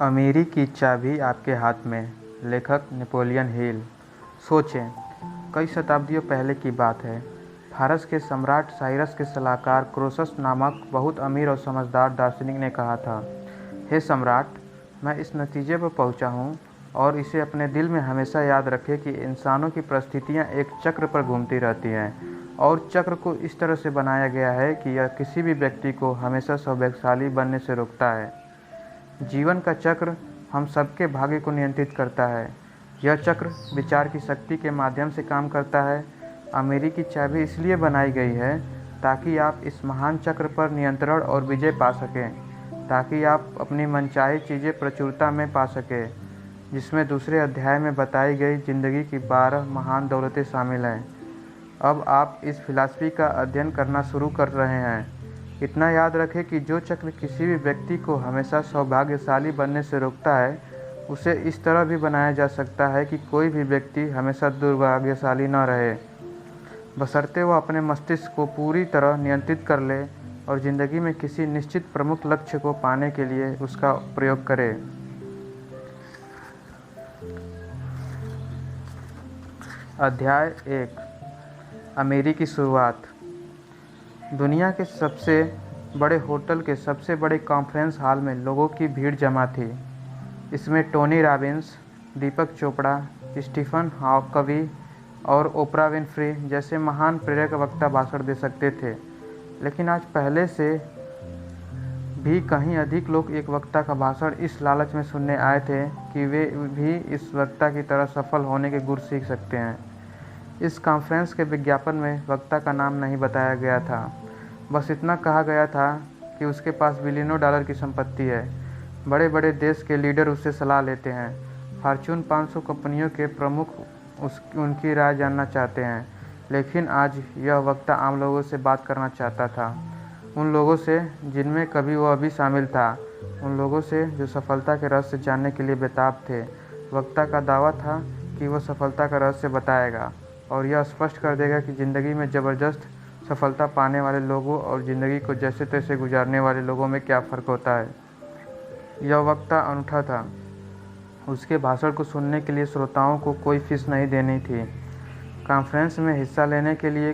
अमीरी की चाबी आपके हाथ में। लेखक नेपोलियन हिल। सोचें, कई शताब्दियों पहले की बात है। फारस के सम्राट साइरस के सलाहकार क्रोसस नामक बहुत अमीर और समझदार दार्शनिक ने कहा था, हे सम्राट, मैं इस नतीजे पर पहुंचा हूं और इसे अपने दिल में हमेशा याद रखें कि इंसानों की परिस्थितियां एक चक्र पर घूमती रहती हैं और चक्र को इस तरह से बनाया गया है कि यह किसी भी व्यक्ति को हमेशा सौभाग्यशाली बनने से रोकता है। जीवन का चक्र हम सबके भाग्य को नियंत्रित करता है। यह चक्र विचार की शक्ति के माध्यम से काम करता है। अमीरी की चाबी इसलिए बनाई गई है ताकि आप इस महान चक्र पर नियंत्रण और विजय पा सकें, ताकि आप अपनी मनचाही चीज़ें प्रचुरता में पा सकें, जिसमें दूसरे अध्याय में बताई गई ज़िंदगी की 12 महान दौलतें शामिल हैं। अब आप इस फिलॉसफी का अध्ययन करना शुरू कर रहे हैं। इतना याद रखें कि जो चक्र किसी भी व्यक्ति को हमेशा सौभाग्यशाली बनने से रोकता है, उसे इस तरह भी बनाया जा सकता है कि कोई भी व्यक्ति हमेशा दुर्भाग्यशाली न रहे, बशर्ते वह अपने मस्तिष्क को पूरी तरह नियंत्रित कर ले और ज़िंदगी में किसी निश्चित प्रमुख लक्ष्य को पाने के लिए उसका प्रयोग करे। अध्याय 1। अमीरी की शुरुआत। दुनिया के सबसे बड़े होटल के सबसे बड़े कॉन्फ्रेंस हॉल में लोगों की भीड़ जमा थी। इसमें टोनी रॉबिन्स, दीपक चोपड़ा, स्टीफन हॉकवी और ओपरा विनफ्री जैसे महान प्रेरक वक्ता भाषण दे सकते थे। लेकिन आज पहले से भी कहीं अधिक लोग एक वक्ता का भाषण इस लालच में सुनने आए थे कि वे भी इस वक्ता की तरह सफल होने के गुर सीख सकते हैं। इस कॉन्फ्रेंस के विज्ञापन में वक्ता का नाम नहीं बताया गया था। बस इतना कहा गया था कि उसके पास बिलियनों डॉलर की संपत्ति है। बड़े बड़े देश के लीडर उससे सलाह लेते हैं। फॉर्च्यून 500 कंपनियों के प्रमुख उनकी राय जानना चाहते हैं। लेकिन आज यह वक्ता आम लोगों से बात करना चाहता था, उन लोगों से जिनमें कभी वह भी शामिल था, उन लोगों से जो सफलता के रहस्य जानने के लिए बेताब थे। वक्ता का दावा था कि वह सफलता का रहस्य बताएगा और यह स्पष्ट कर देगा कि ज़िंदगी में ज़बरदस्त सफलता पाने वाले लोगों और ज़िंदगी को जैसे तैसे गुजारने वाले लोगों में क्या फ़र्क होता है। यह वक्ता अनूठा था। उसके भाषण को सुनने के लिए श्रोताओं को कोई फीस नहीं देनी थी। कॉन्फ्रेंस में हिस्सा लेने के लिए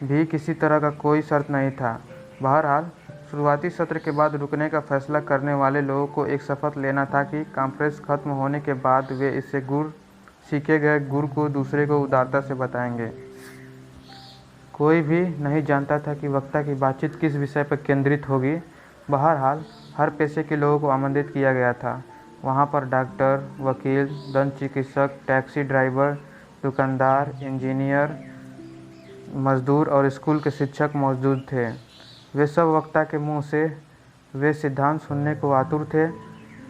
भी किसी तरह का कोई शर्त नहीं था। बहरहाल, शुरुआती सत्र के बाद रुकने का फैसला करने वाले लोगों को एक शपथ लेना था कि कॉन्फ्रेंस खत्म होने के बाद वे इससे सीखे गए गुर को दूसरे को उदारता से बताएंगे। कोई भी नहीं जानता था कि वक्ता की बातचीत किस विषय पर केंद्रित होगी। बहरहाल, हर पेशे के लोगों को आमंत्रित किया गया था। वहाँ पर डॉक्टर, वकील, दंत चिकित्सक, टैक्सी ड्राइवर, दुकानदार, इंजीनियर, मजदूर और स्कूल के शिक्षक मौजूद थे। वे सब वक्ता के मुंह से वे सिद्धांत सुनने को आतुर थे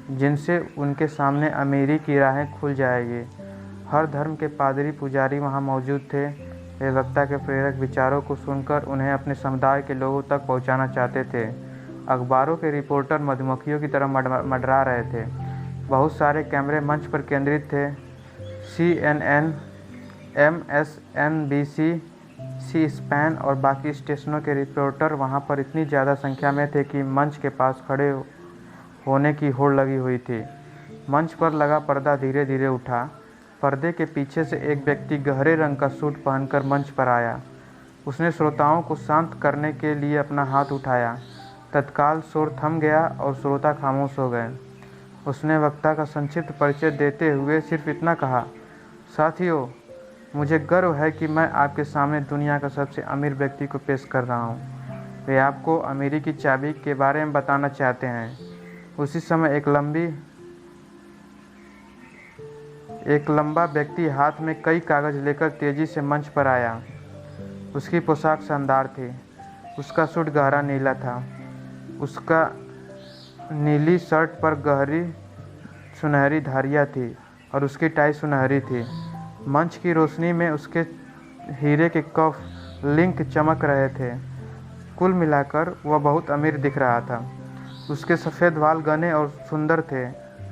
जिनसे उनके सामने अमीरी की राहें खुल जाएगी। हर धर्म के पादरी पुजारी वहाँ मौजूद थे। वे वक्ता के प्रेरक विचारों को सुनकर उन्हें अपने समुदाय के लोगों तक पहुँचाना चाहते थे। अखबारों के रिपोर्टर मधुमक्खियों की तरह मंडरा रहे थे। बहुत सारे कैमरे मंच पर केंद्रित थे। CNN, MSNBC, सी स्पैन और बाकी स्टेशनों के रिपोर्टर वहाँ पर इतनी ज़्यादा संख्या में थे कि मंच के पास खड़े होने की होड़ लगी हुई थी। मंच पर लगा पर्दा धीरे धीरे उठा। पर्दे के पीछे से एक व्यक्ति गहरे रंग का सूट पहनकर मंच पर आया। उसने श्रोताओं को शांत करने के लिए अपना हाथ उठाया। तत्काल शोर थम गया और श्रोता खामोश हो गए। उसने वक्ता का संक्षिप्त परिचय देते हुए सिर्फ इतना कहा, साथियों, मुझे गर्व है कि मैं आपके सामने दुनिया का सबसे अमीर व्यक्ति को पेश कर रहा हूँ। वे आपको अमीरी की चाबी के बारे में बताना चाहते हैं। उसी समय एक लंबा व्यक्ति हाथ में कई कागज़ लेकर तेज़ी से मंच पर आया। उसकी पोशाक शानदार थी। उसका सूट गहरा नीला था। उसका नीली शर्ट पर गहरी सुनहरी धारियाँ थी और उसकी टाई सुनहरी थी। मंच की रोशनी में उसके हीरे के कफ लिंक चमक रहे थे। कुल मिलाकर वह बहुत अमीर दिख रहा था। उसके सफ़ेद बाल घने और सुंदर थे।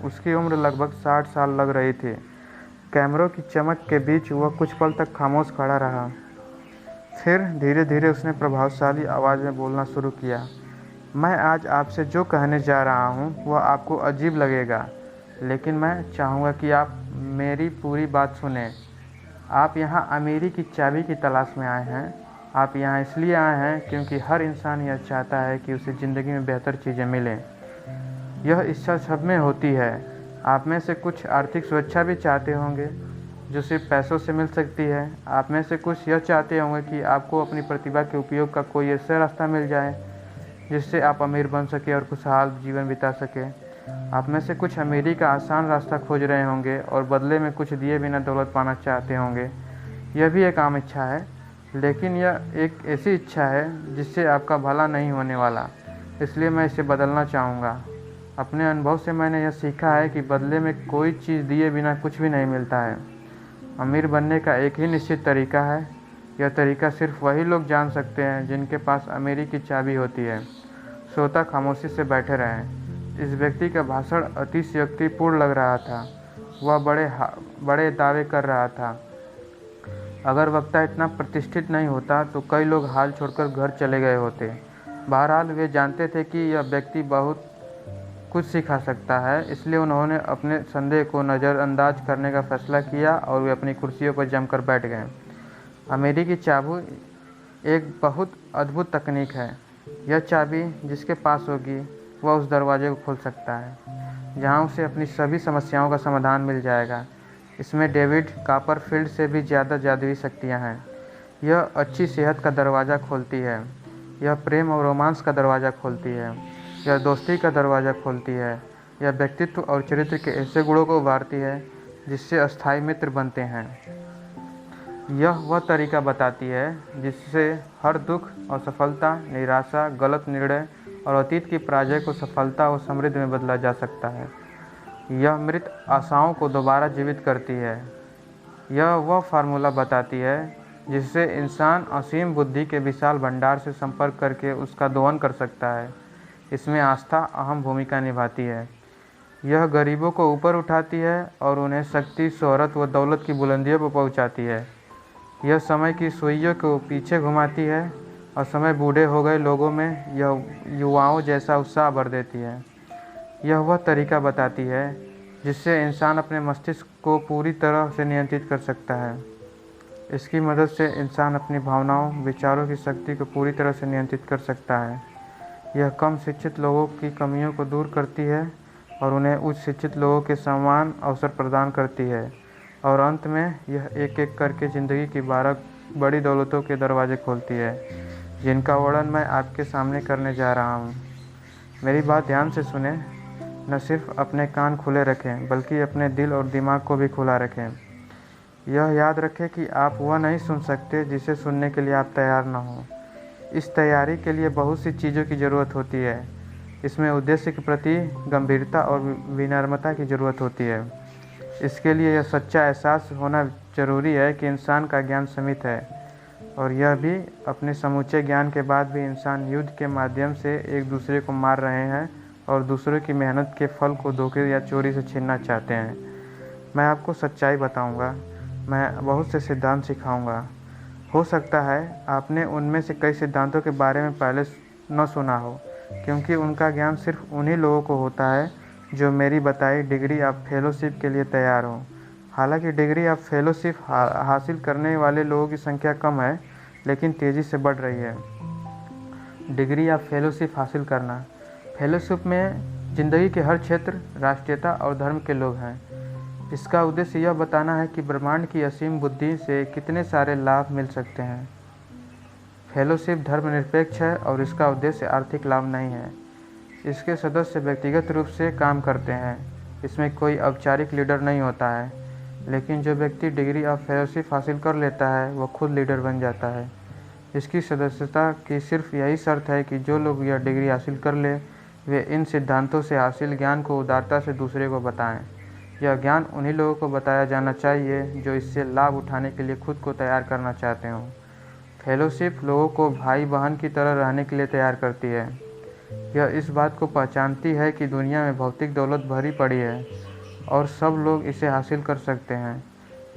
उसकी उम्र लगभग 60 साल लग रही थी। कैमरों की चमक के बीच वह कुछ पल तक खामोश खड़ा रहा। फिर धीरे धीरे उसने प्रभावशाली आवाज़ में बोलना शुरू किया, मैं आज आपसे जो कहने जा रहा हूँ वह आपको अजीब लगेगा, लेकिन मैं चाहूँगा कि आप मेरी पूरी बात सुनें। आप यहाँ अमीरी की चाबी की तलाश में आए हैं। आप यहाँ इसलिए आए हैं क्योंकि हर इंसान यह चाहता है कि उसे ज़िंदगी में बेहतर चीज़ें मिलें। यह इच्छा सब में होती है। आप में से कुछ आर्थिक सुरक्षा भी चाहते होंगे, जो सिर्फ पैसों से मिल सकती है। आप में से कुछ यह चाहते होंगे कि आपको अपनी प्रतिभा के उपयोग का कोई ऐसा रास्ता मिल जाए जिससे आप अमीर बन सके और खुशहाल जीवन बिता सके। आप में से कुछ अमीरी का आसान रास्ता खोज रहे होंगे और बदले में कुछ दिए बिना दौलत पाना चाहते होंगे। यह भी एक आम इच्छा है, लेकिन यह एक ऐसी इच्छा है जिससे आपका भला नहीं होने वाला। इसलिए मैं इसे बदलना चाहूँगा। अपने अनुभव से मैंने यह सीखा है कि बदले में कोई चीज़ दिए बिना कुछ भी नहीं मिलता है। अमीर बनने का एक ही निश्चित तरीका है। यह तरीका सिर्फ वही लोग जान सकते हैं जिनके पास अमीरी की चाबी होती है। श्रोता खामोशी से बैठे रहे। इस व्यक्ति का भाषण अतिशयोक्तिपूर्ण लग रहा था। वह बड़े दावे कर रहा था। अगर वक्ता इतना प्रतिष्ठित नहीं होता तो कई लोग हाल छोड़कर घर चले गए होते। बहरहाल वे जानते थे कि यह व्यक्ति बहुत कुछ सिखा सकता है, इसलिए उन्होंने अपने संदेह को नज़रअंदाज करने का फैसला किया और वे अपनी कुर्सियों पर जमकर बैठ गए। अमीरी की चाबी एक बहुत अद्भुत तकनीक है। यह चाबी जिसके पास होगी वह उस दरवाजे को खोल सकता है जहां उसे अपनी सभी समस्याओं का समाधान मिल जाएगा। इसमें डेविड कॉपरफील्ड से भी ज़्यादा जादुई शक्तियां हैं। यह अच्छी सेहत का दरवाज़ा खोलती है। यह प्रेम और रोमांस का दरवाज़ा खोलती है। यह दोस्ती का दरवाज़ा खोलती है। यह व्यक्तित्व और चरित्र के ऐसे गुणों को उभारती है जिससे अस्थायी मित्र बनते हैं। यह वह तरीका बताती है जिससे हर दुख, असफलता, निराशा, गलत निर्णय और अतीत की पराजय को सफलता और समृद्धि में बदला जा सकता है। यह मृत आशाओं को दोबारा जीवित करती है। यह वह फार्मूला बताती है जिससे इंसान असीम बुद्धि के विशाल भंडार से संपर्क करके उसका दोहन कर सकता है। इसमें आस्था अहम भूमिका निभाती है। यह गरीबों को ऊपर उठाती है और उन्हें शक्ति, शोहरत व दौलत की बुलंदियों पर पहुंचाती है। यह समय की सुइयों को पीछे घुमाती है और समय बूढ़े हो गए लोगों में यह युवाओं जैसा उत्साह भर देती है। यह वह तरीका बताती है जिससे इंसान अपने मस्तिष्क को पूरी तरह से नियंत्रित कर सकता है। इसकी मदद से इंसान अपनी भावनाओं, विचारों की शक्ति को पूरी तरह से नियंत्रित कर सकता है। यह कम शिक्षित लोगों की कमियों को दूर करती है और उन्हें उच्च शिक्षित लोगों के समान अवसर प्रदान करती है। और अंत में यह एक एक करके ज़िंदगी की 12 बड़ी दौलतों के दरवाजे खोलती है, जिनका वर्णन मैं आपके सामने करने जा रहा हूँ। मेरी बात ध्यान से सुने। न सिर्फ अपने कान खुले रखें बल्कि अपने दिल और दिमाग को भी खुला रखें। यह याद रखें कि आप वह नहीं सुन सकते जिसे सुनने के लिए आप तैयार न हों। इस तैयारी के लिए बहुत सी चीज़ों की ज़रूरत होती है। इसमें उद्देश्य के प्रति गंभीरता और विनम्रता की ज़रूरत होती है। इसके लिए यह सच्चा एहसास होना जरूरी है कि इंसान का ज्ञान सीमित है और यह भी अपने समूचे ज्ञान के बाद भी इंसान युद्ध के माध्यम से एक दूसरे को मार रहे हैं और दूसरों की मेहनत के फल को धोखे या चोरी से छीनना चाहते हैं। मैं आपको सच्चाई बताऊंगा। मैं बहुत से सिद्धांत सिखाऊंगा। हो सकता है आपने उनमें से कई सिद्धांतों के बारे में पहले न सुना हो, क्योंकि उनका ज्ञान सिर्फ उन्हीं लोगों को होता है जो मेरी बताई डिग्री ऑफ फेलोशिप के लिए तैयार हो। हालांकि डिग्री ऑफ फेलोशिप हासिल करने वाले लोगों की संख्या कम है, लेकिन तेज़ी से बढ़ रही है। डिग्री ऑफ फेलोशिप हासिल करना। फेलोशिप में ज़िंदगी के हर क्षेत्र, राष्ट्रीयता और धर्म के लोग हैं। इसका उद्देश्य यह बताना है कि ब्रह्मांड की असीम बुद्धि से कितने सारे लाभ मिल सकते हैं। फेलोशिप धर्मनिरपेक्ष है और इसका उद्देश्य आर्थिक लाभ नहीं है। इसके सदस्य व्यक्तिगत रूप से काम करते हैं। इसमें कोई औपचारिक लीडर नहीं होता है, लेकिन जो व्यक्ति डिग्री ऑफ फेलोशिप हासिल कर लेता है वह खुद लीडर बन जाता है। इसकी सदस्यता की सिर्फ यही शर्त है कि जो लोग यह डिग्री हासिल कर ले वे इन सिद्धांतों से हासिल ज्ञान को उदारता से दूसरे को बताएं। यह ज्ञान उन्हीं लोगों को बताया जाना चाहिए जो इससे लाभ उठाने के लिए खुद को तैयार करना चाहते हों। फेलोशिप लोगों को भाई बहन की तरह रहने के लिए तैयार करती है। यह इस बात को पहचानती है कि दुनिया में भौतिक दौलत भरी पड़ी है और सब लोग इसे हासिल कर सकते हैं।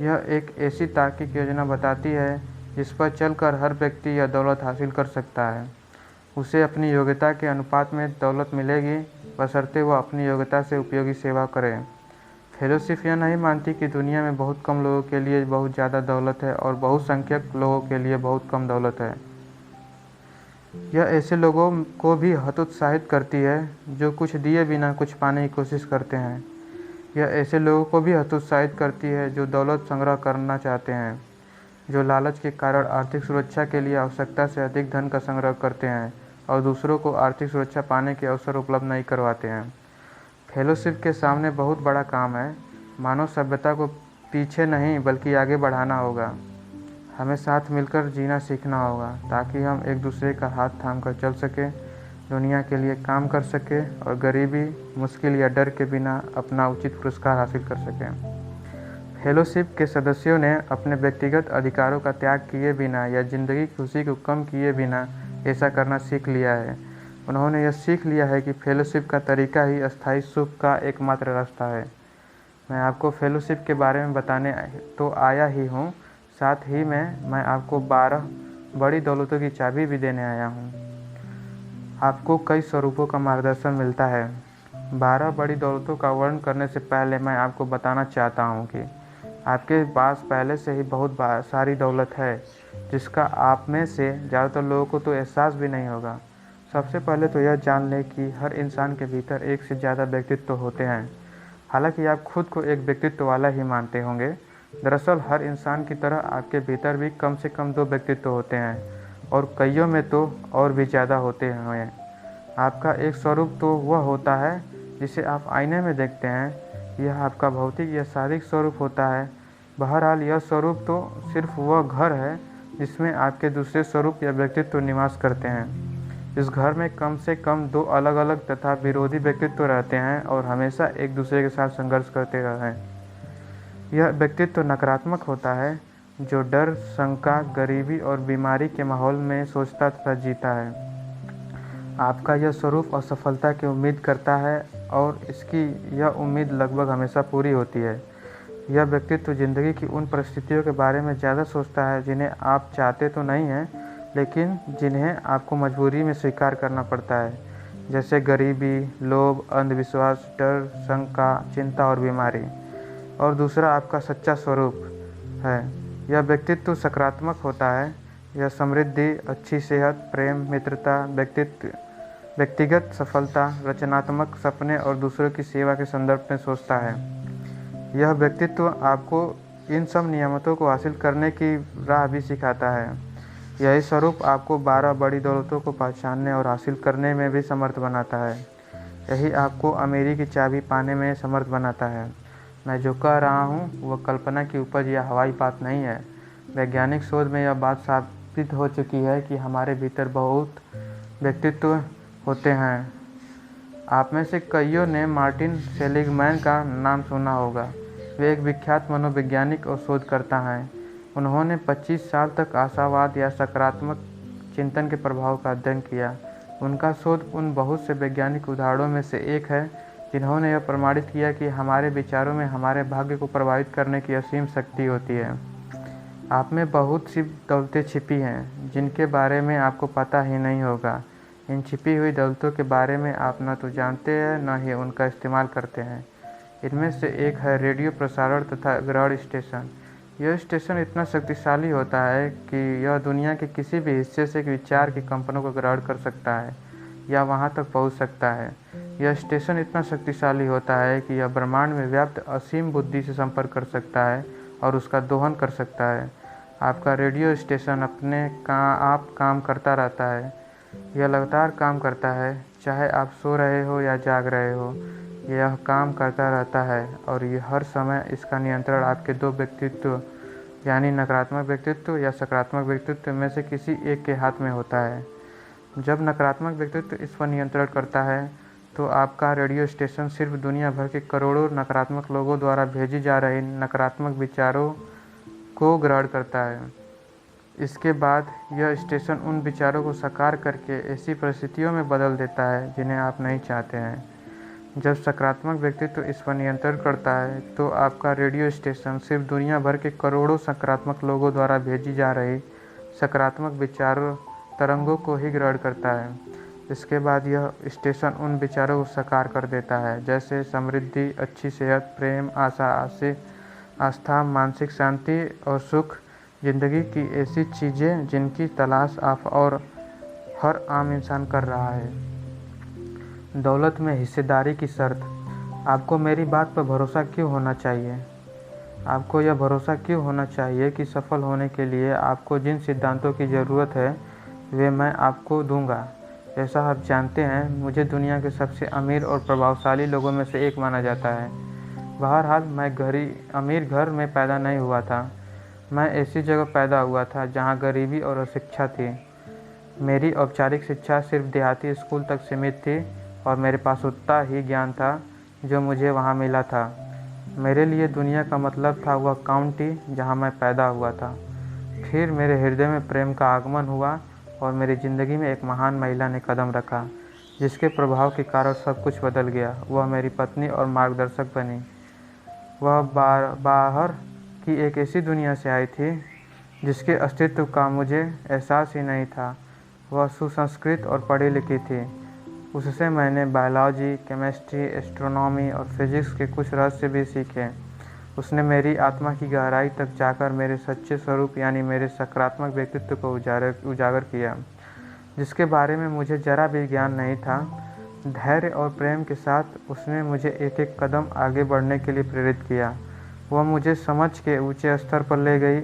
यह एक ऐसी तार्किक योजना बताती है जिस पर चलकर हर व्यक्ति यह दौलत हासिल कर सकता है। उसे अपनी योग्यता के अनुपात में दौलत मिलेगी, बशर्ते वह अपनी योग्यता से उपयोगी सेवा करे। फेलोशिप यह नहीं मानती कि दुनिया में बहुत कम लोगों के लिए बहुत ज़्यादा दौलत है और बहुसंख्यक लोगों के लिए बहुत कम दौलत है। यह ऐसे लोगों को भी हतोत्साहित करती है जो कुछ दिए बिना कुछ पाने की कोशिश करते हैं। यह ऐसे लोगों को भी हतोत्साहित करती है जो दौलत संग्रह करना चाहते हैं, जो लालच के कारण आर्थिक सुरक्षा के लिए आवश्यकता से अधिक धन का संग्रह करते हैं और दूसरों को आर्थिक सुरक्षा पाने के अवसर उपलब्ध नहीं करवाते हैं। फेलोशिप के सामने बहुत बड़ा काम है। मानव सभ्यता को पीछे नहीं बल्कि आगे बढ़ाना होगा। हमें साथ मिलकर जीना सीखना होगा ताकि हम एक दूसरे का हाथ थाम कर चल सकें, दुनिया के लिए काम कर सकें और गरीबी, मुश्किल या डर के बिना अपना उचित पुरस्कार हासिल कर सकें। फेलोशिप के सदस्यों ने अपने व्यक्तिगत अधिकारों का त्याग किए बिना या ज़िंदगी की खुशी को कम किए बिना ऐसा करना सीख लिया है। उन्होंने यह सीख लिया है कि फेलोशिप का तरीका ही अस्थायी सुख का एकमात्र रास्ता है। मैं आपको फेलोशिप के बारे में बताने तो आया ही हूँ, साथ ही में मैं आपको 12 बड़ी दौलतों की चाबी भी देने आया हूँ। आपको कई स्वरूपों का मार्गदर्शन मिलता है। 12 बड़ी दौलतों का वर्णन करने से पहले मैं आपको बताना चाहता हूँ कि आपके पास पहले से ही बहुत सारी दौलत है, जिसका आप में से ज़्यादातर लोगों को तो एहसास भी नहीं होगा। सबसे पहले तो यह जान लें कि हर इंसान के भीतर एक से ज़्यादा व्यक्तित्व होते हैं। हालांकि आप खुद को एक व्यक्तित्व वाला ही मानते होंगे, दरअसल हर इंसान की तरह आपके भीतर भी कम से कम 2 व्यक्तित्व होते हैं और कईयों में तो और भी ज़्यादा होते हैं। आपका एक स्वरूप तो वह होता है जिसे आप आईने में देखते हैं। यह आपका भौतिक या शारीरिक स्वरूप होता है। बहरहाल यह स्वरूप तो सिर्फ वह घर है जिसमें आपके दूसरे स्वरूप या व्यक्तित्व निवास करते हैं। इस घर में कम से कम 2 अलग अलग तथा विरोधी व्यक्तित्व रहते हैं और हमेशा एक दूसरे के साथ संघर्ष करते रहे हैं। यह व्यक्तित्व नकारात्मक होता है, जो डर, शंका, गरीबी और बीमारी के माहौल में सोचता तथा जीता है। आपका यह स्वरूप असफलता की उम्मीद करता है और इसकी यह उम्मीद लगभग हमेशा पूरी होती है। यह व्यक्तित्व ज़िंदगी की उन परिस्थितियों के बारे में ज़्यादा सोचता है जिन्हें आप चाहते तो नहीं हैं, लेकिन जिन्हें आपको मजबूरी में स्वीकार करना पड़ता है, जैसे गरीबी, लोभ, अंधविश्वास, डर, शंका, चिंता और बीमारी। और दूसरा आपका सच्चा स्वरूप है। यह व्यक्तित्व सकारात्मक होता है। यह समृद्धि, अच्छी सेहत, प्रेम, मित्रता, व्यक्तिगत सफलता, रचनात्मक सपने और दूसरों की सेवा के संदर्भ में सोचता है। यह व्यक्तित्व आपको इन सब नियामतों को हासिल करने की राह भी सिखाता है। यही स्वरूप आपको 12 बड़ी दौलतों को पहचानने और हासिल करने में भी समर्थ बनाता है। यही आपको अमीरी की चाबी पाने में समर्थ बनाता है। मैं जो कह रहा हूँ वह कल्पना की उपज या हवाई बात नहीं है। वैज्ञानिक शोध में यह बात साबित हो चुकी है कि हमारे भीतर बहुत व्यक्तित्व होते हैं। आप में से कईयों ने मार्टिन सेलिगमैन का नाम सुना होगा। वे एक विख्यात मनोवैज्ञानिक और शोधकर्ता हैं। उन्होंने 25 साल तक आशावाद या सकारात्मक चिंतन के प्रभाव का अध्ययन किया। उनका शोध उन बहुत से वैज्ञानिक उदाहरणों में से एक है जिन्होंने यह प्रमाणित किया कि हमारे विचारों में हमारे भाग्य को प्रभावित करने की असीम शक्ति होती है। आप में बहुत सी दौलतें छिपी हैं जिनके बारे में आपको पता ही नहीं होगा। इन छिपी हुई दौलतों के बारे में आप न तो जानते हैं न ही उनका इस्तेमाल करते हैं। इनमें से एक है रेडियो प्रसारण तथा ग्रहण स्टेशन। यह स्टेशन इतना शक्तिशाली होता है कि यह दुनिया के किसी भी हिस्से से विचार के कंपनों को ग्रहण कर सकता है या वहां तक पहुंच सकता है। यह स्टेशन इतना शक्तिशाली होता है कि यह ब्रह्मांड में व्याप्त असीम बुद्धि से संपर्क कर सकता है और उसका दोहन कर सकता है। आपका रेडियो स्टेशन अपने आप काम करता रहता है। यह लगातार काम करता है, चाहे आप सो रहे हो या जाग रहे हो। यह काम करता रहता है और यह हर समय इसका नियंत्रण आपके 2 व्यक्तित्व यानी नकारात्मक व्यक्तित्व या सकारात्मक व्यक्तित्व में से किसी एक के हाथ में होता है। जब नकारात्मक व्यक्तित्व इस पर नियंत्रण करता है तो आपका रेडियो स्टेशन सिर्फ दुनिया भर के करोड़ों नकारात्मक लोगों द्वारा भेजी जा रही नकारात्मक विचारों को ग्रहण करता है। इसके बाद यह स्टेशन उन विचारों को साकार करके ऐसी परिस्थितियों में बदल देता है जिन्हें आप नहीं चाहते हैं। जब सकारात्मक व्यक्तित्व इस पर नियंत्रण करता है तो आपका रेडियो स्टेशन सिर्फ दुनिया भर के करोड़ों सकारात्मक लोगों द्वारा भेजी जा रही सकारात्मक विचारों तरंगों को ही ग्रहण करता है। इसके बाद यह स्टेशन उन विचारों को साकार कर देता है, जैसे समृद्धि, अच्छी सेहत, प्रेम, आशा, आस्था, मानसिक शांति और सुख। ज़िंदगी की ऐसी चीज़ें जिनकी तलाश आप और हर आम इंसान कर रहा है। दौलत में हिस्सेदारी की शर्त। आपको मेरी बात पर भरोसा क्यों होना चाहिए? आपको यह भरोसा क्यों होना चाहिए कि सफल होने के लिए आपको जिन सिद्धांतों की ज़रूरत है वे मैं आपको दूंगा। जैसा आप जानते हैं, मुझे दुनिया के सबसे अमीर और प्रभावशाली लोगों में से एक माना जाता है। बहरहाल, मैं अमीर घर में पैदा नहीं हुआ था। मैं ऐसी जगह पैदा हुआ था जहां गरीबी और अशिक्षा थी। मेरी औपचारिक शिक्षा सिर्फ देहाती स्कूल तक सीमित थी और मेरे पास उतना ही ज्ञान था जो मुझे वहां मिला था। मेरे लिए दुनिया का मतलब था वह काउंटी जहां मैं पैदा हुआ था। फिर मेरे हृदय में प्रेम का आगमन हुआ और मेरी ज़िंदगी में एक महान महिला ने कदम रखा, जिसके प्रभाव के कारण सब कुछ बदल गया। वह मेरी पत्नी और मार्गदर्शक बनी। वह बाहर की एक ऐसी दुनिया से आई थी जिसके अस्तित्व का मुझे एहसास ही नहीं था। वह सुसंस्कृत और पढ़ी लिखी थी। उससे मैंने बायोलॉजी, केमिस्ट्री, एस्ट्रोनॉमी और फिजिक्स के कुछ रहस्य भी सीखे। उसने मेरी आत्मा की गहराई तक जाकर मेरे सच्चे स्वरूप यानी मेरे सकारात्मक व्यक्तित्व को उजागर किया, जिसके बारे में मुझे जरा भी ज्ञान नहीं था। धैर्य और प्रेम के साथ उसने मुझे एक एक कदम आगे बढ़ने के लिए प्रेरित किया। वह मुझे समझ के ऊंचे स्तर पर ले गई।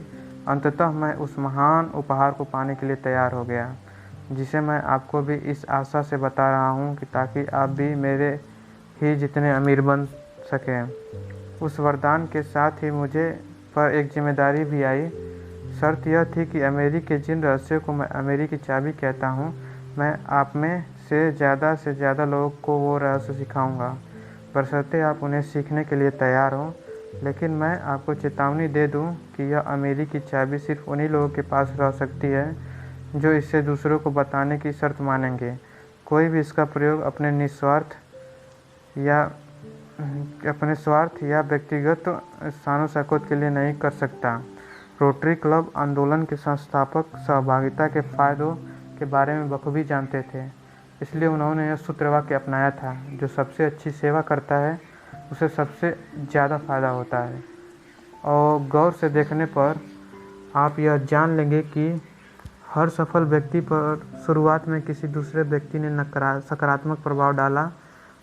अंततः मैं उस महान उपहार को पाने के लिए तैयार हो गया, जिसे मैं आपको भी इस आशा से बता रहा हूँ कि ताकि आप भी मेरे ही जितने अमीर बन सकें। उस वरदान के साथ ही मुझे पर एक जिम्मेदारी भी आई। शर्त यह थी कि अमेरी के जिन रहस्यों को मैं अमेरी की चाबी कहता हूँ, मैं आप में से ज़्यादा लोगों को वो रहस्य सिखाऊंगा, बशर्ते आप उन्हें सीखने के लिए तैयार हों। लेकिन मैं आपको चेतावनी दे दूं कि यह अमेरी की चाबी सिर्फ उन्हीं लोगों के पास रह सकती है जो इसे दूसरों को बताने की शर्त मानेंगे। कोई भी इसका प्रयोग अपने स्वार्थ या व्यक्तिगत सानुशकत के लिए नहीं कर सकता। रोटरी क्लब आंदोलन के संस्थापक सहभागिता के फ़ायदों के बारे में बखूबी जानते थे, इसलिए उन्होंने यह सूत्र वाक्य अपनाया था, जो सबसे अच्छी सेवा करता है उसे सबसे ज़्यादा फ़ायदा होता है। और गौर से देखने पर आप यह जान लेंगे कि हर सफल व्यक्ति पर शुरुआत में किसी दूसरे व्यक्ति ने सकारात्मक प्रभाव डाला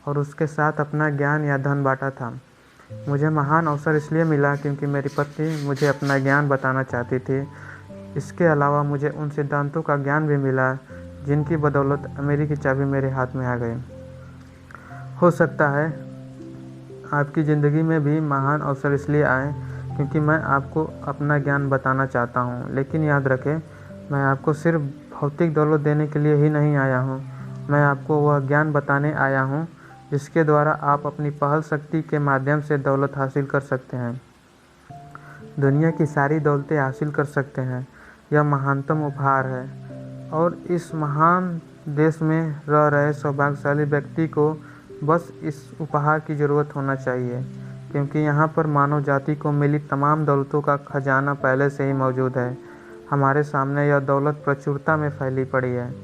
और उसके साथ अपना ज्ञान या धन बांटा था। मुझे महान अवसर इसलिए मिला क्योंकि मेरी पत्नी मुझे अपना ज्ञान बताना चाहती थी। इसके अलावा मुझे उन सिद्धांतों का ज्ञान भी मिला जिनकी बदौलत अमेरी की चाबी मेरे हाथ में आ गई। हो सकता है आपकी ज़िंदगी में भी महान अवसर इसलिए आए क्योंकि मैं आपको अपना ज्ञान बताना चाहता हूँ। लेकिन याद रखें, मैं आपको सिर्फ भौतिक दौलत देने के लिए ही नहीं आया हूँ। मैं आपको वह ज्ञान बताने आया हूँ जिसके द्वारा आप अपनी पहल शक्ति के माध्यम से दौलत हासिल कर सकते हैं, दुनिया की सारी दौलतें हासिल कर सकते हैं। यह महानतम उपहार है और इस महान देश में रह रहे सौभाग्यशाली व्यक्ति को बस इस उपहार की ज़रूरत होना चाहिए, क्योंकि यहाँ पर मानव जाति को मिली तमाम दौलतों का खजाना पहले से ही मौजूद है। हमारे सामने यह दौलत प्रचुरता में फैली पड़ी है।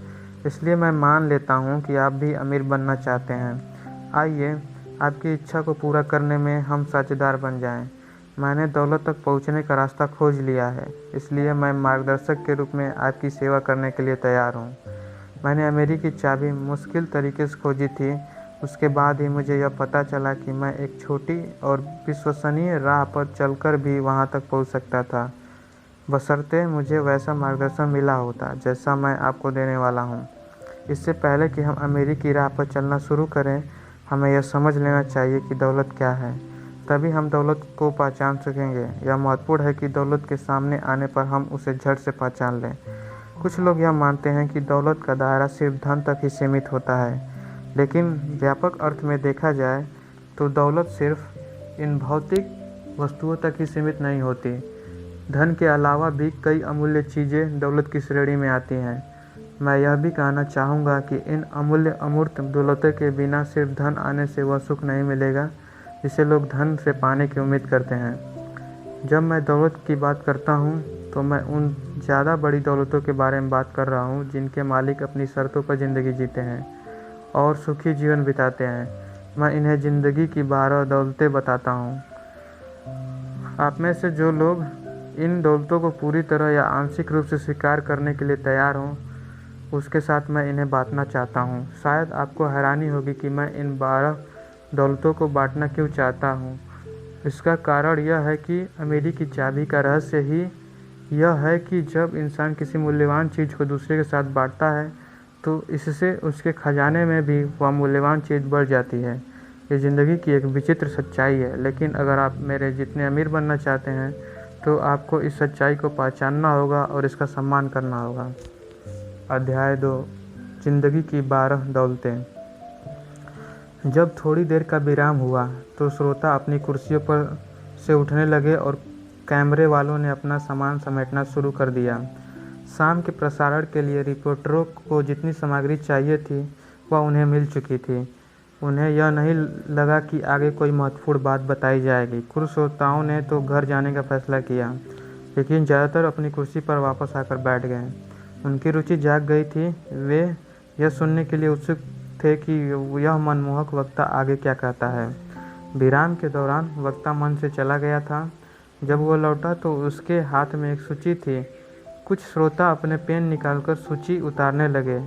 इसलिए मैं मान लेता हूँ कि आप भी अमीर बनना चाहते हैं। आइए, आपकी इच्छा को पूरा करने में हम साझेदार बन जाएं। मैंने दौलत तक पहुँचने का रास्ता खोज लिया है, इसलिए मैं मार्गदर्शक के रूप में आपकी सेवा करने के लिए तैयार हूँ। मैंने अमेरी की चाबी मुश्किल तरीके से खोजी थी। उसके बाद ही मुझे यह पता चला कि मैं एक छोटी और विश्वसनीय राह पर चलकर भी वहाँ तक पहुँच सकता था, बशर्ते मुझे वैसा मार्गदर्शन मिला होता जैसा मैं आपको देने वाला हूँ। इससे पहले कि हम अमेरी की राह पर चलना शुरू करें, हमें यह समझ लेना चाहिए कि दौलत क्या है, तभी हम दौलत को पहचान सकेंगे। यह महत्वपूर्ण है कि दौलत के सामने आने पर हम उसे झट से पहचान लें। कुछ लोग यह मानते हैं कि दौलत का दायरा सिर्फ धन तक ही सीमित होता है, लेकिन व्यापक अर्थ में देखा जाए तो दौलत सिर्फ इन भौतिक वस्तुओं तक ही सीमित नहीं होती। धन के अलावा भी कई अमूल्य चीज़ें दौलत की श्रेणी में आती हैं। मैं यह भी कहना चाहूँगा कि इन अमूल्य अमूर्त दौलतों के बिना सिर्फ धन आने से वह सुख नहीं मिलेगा जिसे लोग धन से पाने की उम्मीद करते हैं। जब मैं दौलत की बात करता हूँ तो मैं उन ज़्यादा बड़ी दौलतों के बारे में बात कर रहा हूँ जिनके मालिक अपनी शर्तों पर ज़िंदगी जीते हैं और सुखी जीवन बिताते हैं। मैं इन्हें ज़िंदगी की 12 दौलतें बताता हूँ। आप में से जो लोग इन दौलतों को पूरी तरह या आंशिक रूप से स्वीकार करने के लिए तैयार हों, उसके साथ मैं इन्हें बांटना चाहता हूँ। शायद आपको हैरानी होगी कि मैं इन 12 दौलतों को बांटना क्यों चाहता हूँ। इसका कारण यह है कि अमीरी की चाबी का रहस्य ही यह है कि जब इंसान किसी मूल्यवान चीज़ को दूसरे के साथ बांटता है तो इससे उसके खजाने में भी वह मूल्यवान चीज़ बढ़ जाती है। ये ज़िंदगी की एक विचित्र सच्चाई है, लेकिन अगर आप मेरे जितने अमीर बनना चाहते हैं तो आपको इस सच्चाई को पहचानना होगा और इसका सम्मान करना होगा। अध्याय 2, ज़िंदगी की 12 दौलतें। जब थोड़ी देर का विराम हुआ तो श्रोता अपनी कुर्सियों पर से उठने लगे और कैमरे वालों ने अपना सामान समेटना शुरू कर दिया। शाम के प्रसारण के लिए रिपोर्टरों को जितनी सामग्री चाहिए थी वह उन्हें मिल चुकी थी। उन्हें यह नहीं लगा कि आगे कोई महत्वपूर्ण बात बताई जाएगी। कुछ श्रोताओं ने तो घर जाने का फैसला किया, लेकिन ज़्यादातर अपनी कुर्सी पर वापस आकर बैठ गए। उनकी रुचि जाग गई थी। वे यह सुनने के लिए उत्सुक थे कि यह मनमोहक वक्ता आगे क्या कहता है। विराम के दौरान वक्ता मंच से चला गया था। जब वह लौटा तो उसके हाथ में एक सूची थी। कुछ श्रोता अपने पेन निकालकर सूची उतारने लगे।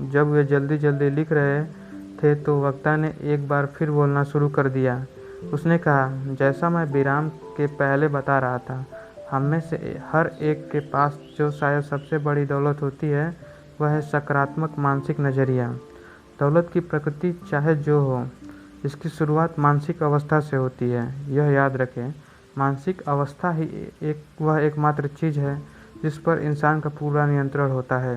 जब वे जल्दी जल्दी लिख रहे थे तो वक्ता ने एक बार फिर बोलना शुरू कर दिया। उसने कहा, जैसा मैं विराम के पहले बता रहा था, हम में से हर एक के पास जो शायद सबसे बड़ी दौलत होती है वह है सकारात्मक मानसिक नज़रिया। दौलत की प्रकृति चाहे जो हो, इसकी शुरुआत मानसिक अवस्था से होती है। यह याद रखें, मानसिक अवस्था ही वह एकमात्र चीज़ है जिस पर इंसान का पूरा नियंत्रण होता है।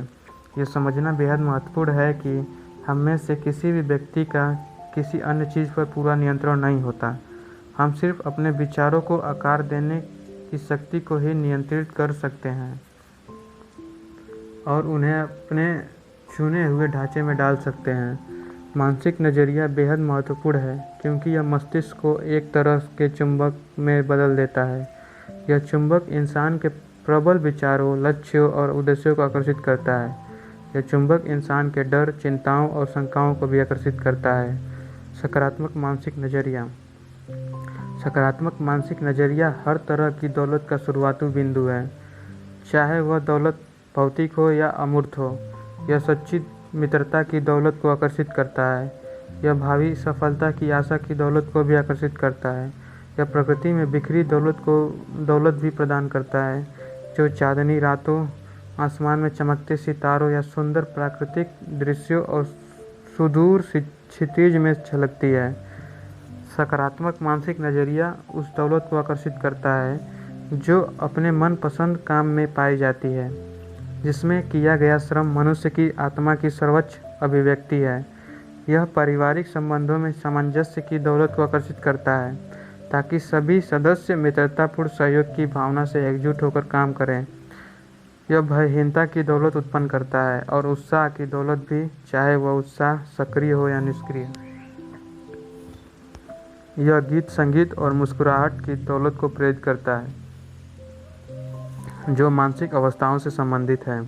यह समझना बेहद महत्वपूर्ण है कि हम में से किसी भी व्यक्ति का किसी अन्य चीज़ पर पूरा नियंत्रण नहीं होता। हम सिर्फ अपने विचारों को आकार देने की शक्ति को ही नियंत्रित कर सकते हैं और उन्हें अपने चुने हुए ढांचे में डाल सकते हैं। मानसिक नज़रिया बेहद महत्वपूर्ण है क्योंकि यह मस्तिष्क को एक तरह के चुंबक में बदल देता है। यह चुंबक इंसान के प्रबल विचारों, लक्ष्यों और उद्देश्यों को आकर्षित करता है। यह चुंबक इंसान के डर, चिंताओं और शंकाओं को भी आकर्षित करता है। सकारात्मक मानसिक नज़रिया। सकारात्मक मानसिक नज़रिया हर तरह की दौलत का शुरुआती बिंदु है, चाहे वह दौलत भौतिक हो या अमूर्त हो। यह सच्ची मित्रता की दौलत को आकर्षित करता है। यह भावी सफलता की आशा की दौलत को भी आकर्षित करता है। यह प्रकृति में बिखरी दौलत भी प्रदान करता है, जो चांदनी रातों, आसमान में चमकते सितारों या सुंदर प्राकृतिक दृश्यों और सुदूर क्षितिज में झलकती है। सकारात्मक मानसिक नज़रिया उस दौलत को आकर्षित करता है जो अपने मनपसंद काम में पाई जाती है, जिसमें किया गया श्रम मनुष्य की आत्मा की सर्वोच्च अभिव्यक्ति है। यह पारिवारिक संबंधों में सामंजस्य की दौलत को आकर्षित करता है ताकि सभी सदस्य मित्रतापूर्ण सहयोग की भावना से एकजुट होकर काम करें। यह भयहीनता की दौलत उत्पन्न करता है और उत्साह की दौलत भी, चाहे वह उत्साह सक्रिय हो या निष्क्रिय। यह गीत, संगीत और मुस्कुराहट की दौलत को प्रेरित करता है जो मानसिक अवस्थाओं से संबंधित है।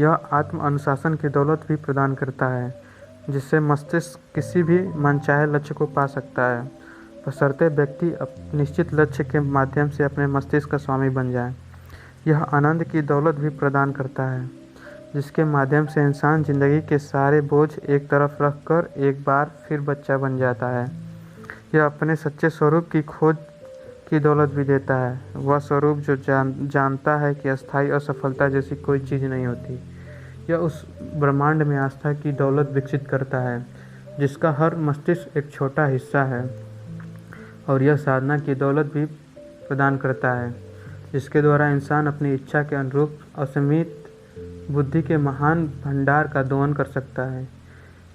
यह आत्म अनुशासन की दौलत भी प्रदान करता है जिससे मस्तिष्क किसी भी मनचाहे लक्ष्य को पा सकता है, बशर्ते व्यक्ति निश्चित लक्ष्य के माध्यम से अपने मस्तिष्क का स्वामी बन जाए। यह आनंद की दौलत भी प्रदान करता है जिसके माध्यम से इंसान ज़िंदगी के सारे बोझ एक तरफ रखकर एक बार फिर बच्चा बन जाता है। यह अपने सच्चे स्वरूप की खोज की दौलत भी देता है, वह स्वरूप जो जानता है कि अस्थायी असफलता जैसी कोई चीज़ नहीं होती। यह उस ब्रह्मांड में आस्था की दौलत विकसित करता है जिसका हर मस्तिष्क एक छोटा हिस्सा है, और यह साधना की दौलत भी प्रदान करता है जिसके द्वारा इंसान अपनी इच्छा के अनुरूप असीमित बुद्धि के महान भंडार का दोहन कर सकता है।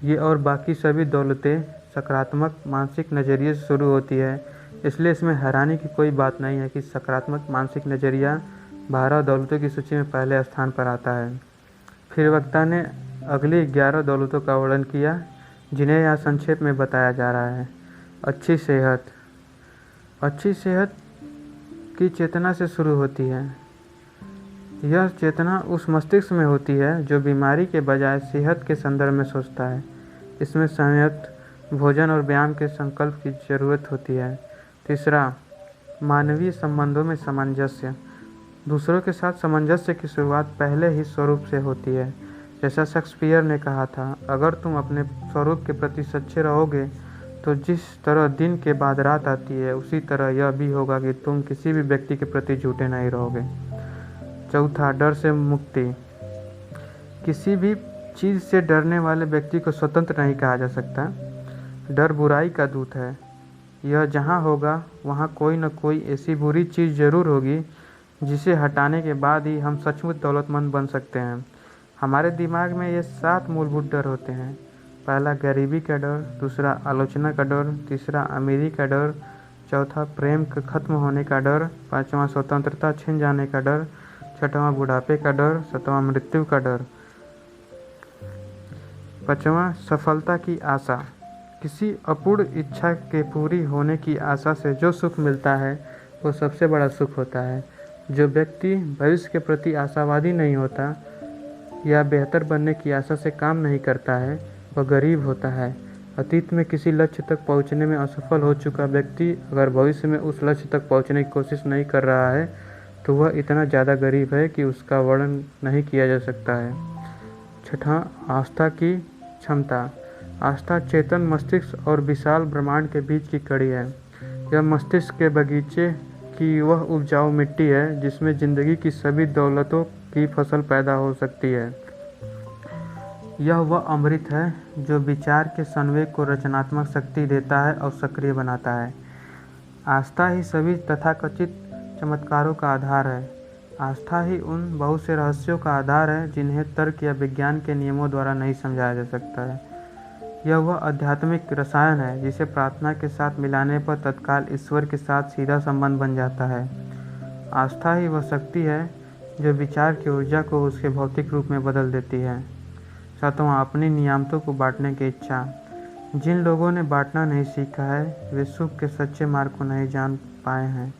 ये और बाकी सभी दौलतें सकारात्मक मानसिक नज़रिए से शुरू होती है, इसलिए इसमें हैरानी की कोई बात नहीं है कि सकारात्मक मानसिक नज़रिया 12 दौलतों की सूची में पहले स्थान पर आता है। फिर वक्ता ने अगली 11 दौलतों का वर्णन किया जिन्हें यहाँ संक्षेप में बताया जा रहा है। अच्छी सेहत। अच्छी सेहत की चेतना से शुरू होती है। यह चेतना उस मस्तिष्क में होती है जो बीमारी के बजाय सेहत के संदर्भ में सोचता है। इसमें संयत भोजन और व्यायाम के संकल्प की जरूरत होती है। तीसरा, मानवीय संबंधों में सामंजस्य। दूसरों के साथ सामंजस्य की शुरुआत पहले ही स्वरूप से होती है। जैसा शेक्सपियर ने कहा था, अगर तुम अपने स्वरूप के प्रति सच्चे रहोगे तो जिस तरह दिन के बाद रात आती है, उसी तरह यह भी होगा कि तुम किसी भी व्यक्ति के प्रति झूठे नहीं रहोगे। चौथा, डर से मुक्ति। किसी भी चीज़ से डरने वाले व्यक्ति को स्वतंत्र नहीं कहा जा सकता। डर बुराई का दूत है। यह जहाँ होगा वहाँ कोई न कोई ऐसी बुरी चीज़ ज़रूर होगी जिसे हटाने के बाद ही हम सचमुच दौलतमंद बन सकते हैं। हमारे दिमाग में ये 7 मूलभूत डर होते हैं। पहला, गरीबी का डर। दूसरा, आलोचना का डर। तीसरा, अमीरी का डर। चौथा, प्रेम के खत्म होने का डर। पाँचवा, स्वतंत्रता छिन जाने का डर। छठवां, बुढ़ापे का डर। सातवां, मृत्यु का डर। पाँचवां, सफलता की आशा। किसी अपूर्ण इच्छा के पूरी होने की आशा से जो सुख मिलता है वो सबसे बड़ा सुख होता है। जो व्यक्ति भविष्य के प्रति आशावादी नहीं होता या बेहतर बनने की आशा से काम नहीं करता है, वह गरीब होता है। अतीत में किसी लक्ष्य तक पहुंचने में असफल हो चुका व्यक्ति अगर भविष्य में उस लक्ष्य तक पहुंचने की कोशिश नहीं कर रहा है तो वह इतना ज़्यादा गरीब है कि उसका वर्णन नहीं किया जा सकता है। छठा, आस्था की क्षमता। आस्था चेतन मस्तिष्क और विशाल ब्रह्मांड के बीच की कड़ी है। यह मस्तिष्क के बगीचे की वह उपजाऊ मिट्टी है जिसमें ज़िंदगी की सभी दौलतों की फसल पैदा हो सकती है। यह वह अमृत है जो विचार के संवेग को रचनात्मक शक्ति देता है और सक्रिय बनाता है। आस्था ही सभी तथाकथित चमत्कारों का आधार है। आस्था ही उन बहुत से रहस्यों का आधार है जिन्हें तर्क या विज्ञान के नियमों द्वारा नहीं समझाया जा सकता है। यह वह आध्यात्मिक रसायन है जिसे प्रार्थना के साथ मिलाने पर तत्काल ईश्वर के साथ सीधा संबंध बन जाता है। आस्था ही वह शक्ति है जो विचार की ऊर्जा को उसके भौतिक रूप में बदल देती है। सातवां, अपनी नियामतों को बांटने की इच्छा। जिन लोगों ने बांटना नहीं सीखा है वे सुख के सच्चे मार्ग को नहीं जान पाए हैं,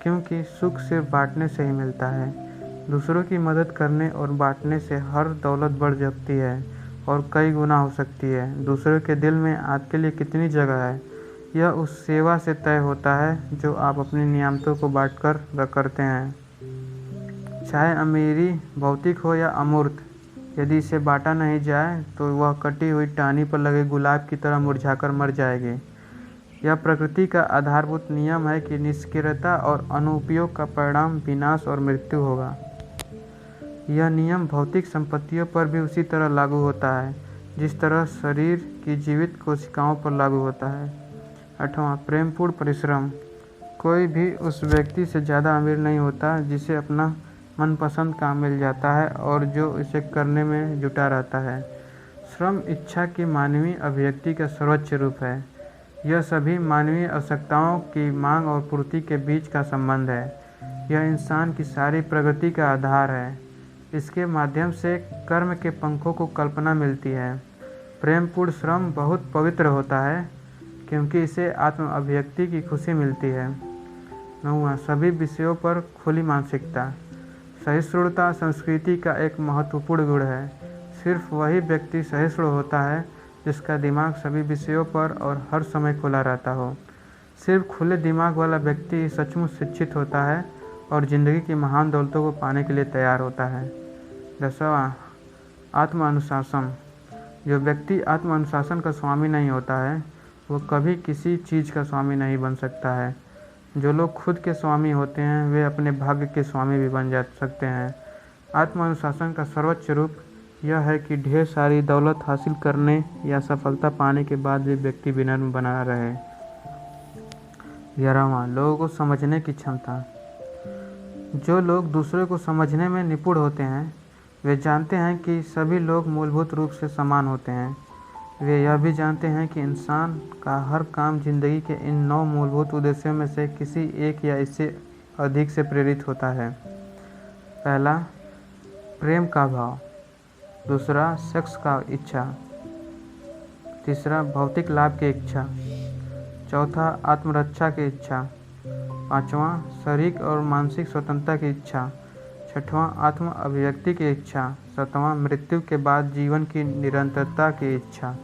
क्योंकि सुख सिर्फ बांटने से ही मिलता है। दूसरों की मदद करने और बांटने से हर दौलत बढ़ जाती है और कई गुना हो सकती है। दूसरों के दिल में आपके लिए कितनी जगह है, यह उस सेवा से तय होता है जो आप अपनी नियामतों को बांटकर करते हैं। चाहे अमीरी भौतिक हो या अमूर्त, यदि इसे बांटा नहीं जाए तो वह कटी हुई टहनी पर लगे गुलाब की तरह मुरझाकर मर जाएगी। यह प्रकृति का आधारभूत नियम है कि निष्क्रियता और अनुपयोग का परिणाम विनाश और मृत्यु होगा। यह नियम भौतिक संपत्तियों पर भी उसी तरह लागू होता है जिस तरह शरीर की जीवित कोशिकाओं पर लागू होता है। आठवां, प्रेमपूर्ण परिश्रम। कोई भी उस व्यक्ति से ज़्यादा अमीर नहीं होता जिसे अपना मनपसंद काम मिल जाता है और जो इसे करने में जुटा रहता है। श्रम इच्छा की मानवीय अभिव्यक्ति का सर्वोच्च रूप है। यह सभी मानवीय आवश्यकताओं की मांग और पूर्ति के बीच का संबंध है। यह इंसान की सारी प्रगति का आधार है। इसके माध्यम से कर्म के पंखों को कल्पना मिलती है। प्रेमपूर्ण श्रम बहुत पवित्र होता है क्योंकि इसे आत्म अभिव्यक्ति की खुशी मिलती है। नौवां, सभी विषयों पर खुली मानसिकता। सहिष्णुता संस्कृति का एक महत्वपूर्ण गुण है। सिर्फ वही व्यक्ति सहिष्णु होता है जिसका दिमाग सभी विषयों पर और हर समय खुला रहता हो। सिर्फ खुले दिमाग वाला व्यक्ति ही सचमुच शिक्षित होता है और ज़िंदगी की महान दौलतों को पाने के लिए तैयार होता है। 10वां, आत्म अनुशासन। जो व्यक्ति आत्म अनुशासन का स्वामी नहीं होता है वह कभी किसी चीज़ का स्वामी नहीं बन सकता है। जो लोग खुद के स्वामी होते हैं वे अपने भाग्य के स्वामी भी बन जा सकते हैं। आत्म अनुशासन का सर्वोच्च रूप यह है कि ढेर सारी दौलत हासिल करने या सफलता पाने के बाद भी व्यक्ति विनम्र बना रहे। 11वां, लोगों को समझने की क्षमता। जो लोग दूसरों को समझने में निपुण होते हैं वे जानते हैं कि सभी लोग मूलभूत रूप से समान होते हैं। वे यह भी जानते हैं कि इंसान का हर काम जिंदगी के इन 9 मूलभूत उद्देश्यों में से किसी एक या इससे अधिक से प्रेरित होता है। पहला, प्रेम का भाव। दूसरा, सेक्स का इच्छा। तीसरा, भौतिक लाभ की इच्छा। चौथा, आत्मरक्षा की इच्छा। पाँचवा, शारीरिक और मानसिक स्वतंत्रता की इच्छा। छठवां आत्म अभिव्यक्ति की इच्छा। सातवां मृत्यु के बाद जीवन की निरंतरता की इच्छा।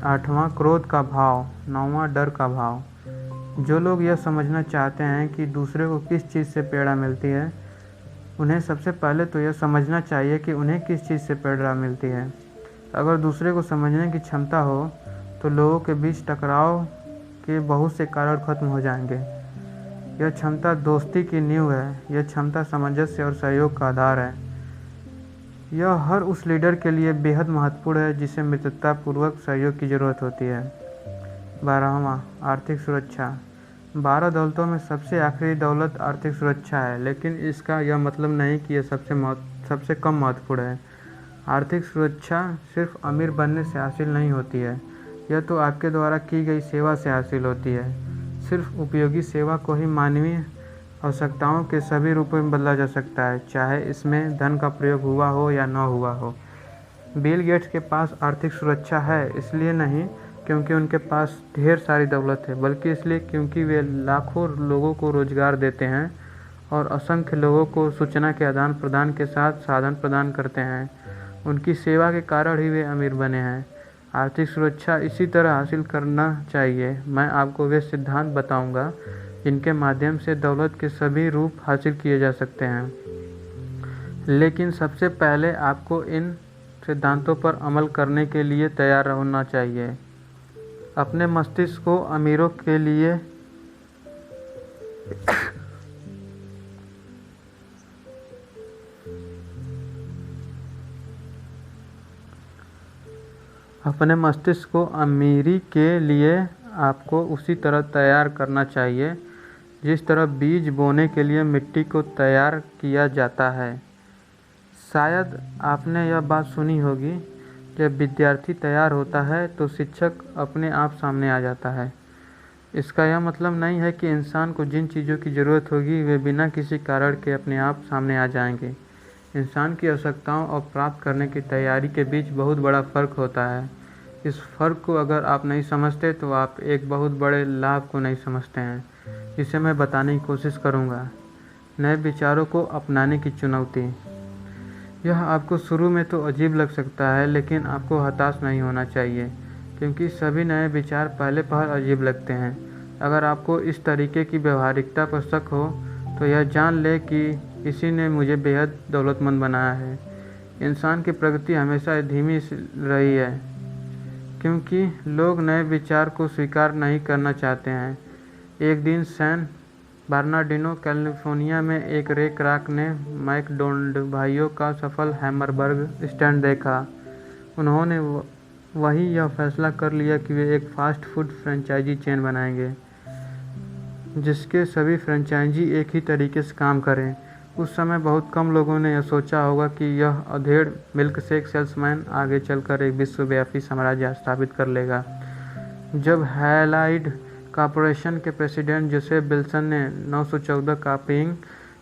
आठवां क्रोध का भाव। नौवां डर का भाव। जो लोग यह समझना चाहते हैं कि दूसरे को किस चीज़ से पीड़ा मिलती है, उन्हें सबसे पहले तो यह समझना चाहिए कि उन्हें किस चीज़ से पीड़ा मिलती है। अगर दूसरे को समझने की क्षमता हो तो लोगों के बीच टकराव के बहुत से कारण खत्म हो जाएंगे। यह क्षमता दोस्ती की नींव है। यह क्षमता सामंजस्य और सहयोग का आधार है। यह हर उस लीडर के लिए बेहद महत्वपूर्ण है जिसे मित्रतापूर्वक सहयोग की ज़रूरत होती है। 12वां आर्थिक सुरक्षा। 12 दौलतों में सबसे आखिरी दौलत आर्थिक सुरक्षा है, लेकिन इसका यह मतलब नहीं कि यह सबसे कम महत्वपूर्ण है। आर्थिक सुरक्षा सिर्फ अमीर बनने से हासिल नहीं होती है, यह तो आपके द्वारा की गई सेवा से हासिल होती है। सिर्फ उपयोगी सेवा को ही मानवीय आवश्यकताओं के सभी रूपों में बदला जा सकता है, चाहे इसमें धन का प्रयोग हुआ हो या न हुआ हो। बिल गेट्स के पास आर्थिक सुरक्षा है इसलिए नहीं क्योंकि उनके पास ढेर सारी दौलत है, बल्कि इसलिए क्योंकि वे लाखों लोगों को रोजगार देते हैं और असंख्य लोगों को सूचना के आदान प्रदान के साथ साधन प्रदान करते हैं। उनकी सेवा के कारण ही वे अमीर बने हैं। आर्थिक सुरक्षा इसी तरह हासिल करना चाहिए। मैं आपको वे सिद्धांत बताऊंगा जिनके माध्यम से दौलत के सभी रूप हासिल किए जा सकते हैं, लेकिन सबसे पहले आपको इन सिद्धांतों पर अमल करने के लिए तैयार होना चाहिए। अपने मस्तिष्क को अमीरों के लिए अपने मस्तिष्क को अमीरी के लिए आपको उसी तरह तैयार करना चाहिए जिस तरह बीज बोने के लिए मिट्टी को तैयार किया जाता है। शायद आपने यह बात सुनी होगी, जब विद्यार्थी तैयार होता है तो शिक्षक अपने आप सामने आ जाता है। इसका यह मतलब नहीं है कि इंसान को जिन चीज़ों की ज़रूरत होगी वे बिना किसी कारण के अपने आप सामने आ जाएंगे। इंसान की आवश्यकताओं और प्राप्त करने की तैयारी के बीच बहुत बड़ा फ़र्क होता है। इस फ़र्क को अगर आप नहीं समझते तो आप एक बहुत बड़े लाभ को नहीं समझते हैं, जिसे मैं बताने की कोशिश करूँगा। नए विचारों को अपनाने की चुनौती। यह आपको शुरू में तो अजीब लग सकता है, लेकिन आपको हताश नहीं होना चाहिए, क्योंकि सभी नए विचार पहले पहल अजीब लगते हैं। अगर आपको इस तरीके की व्यवहारिकता पर शक हो तो यह जान ले कि इसी ने मुझे बेहद दौलतमंद बनाया है। इंसान की प्रगति हमेशा धीमी रही है क्योंकि लोग नए विचार को स्वीकार नहीं करना चाहते हैं। एक दिन सैन बर्नार्डिनो कैलिफोर्निया में एक रे क्राक ने मैकडोनाल्ड भाइयों का सफल हैमबर्गर स्टैंड देखा। उन्होंने वही यह फैसला कर लिया कि वे एक फास्ट फूड फ्रेंचाइजी चेन बनाएंगे जिसके सभी फ्रेंचाइजी एक ही तरीके से काम करें। उस समय बहुत कम लोगों ने यह सोचा होगा कि यह अधेड़ मिल्क शेक सेल्समैन आगे चलकर एक विश्वव्यापी साम्राज्य स्थापित कर लेगा। जब हैलाइड कॉरपोरेशन के प्रेसिडेंट जोसेफ विल्सन ने 914 कॉपीइंग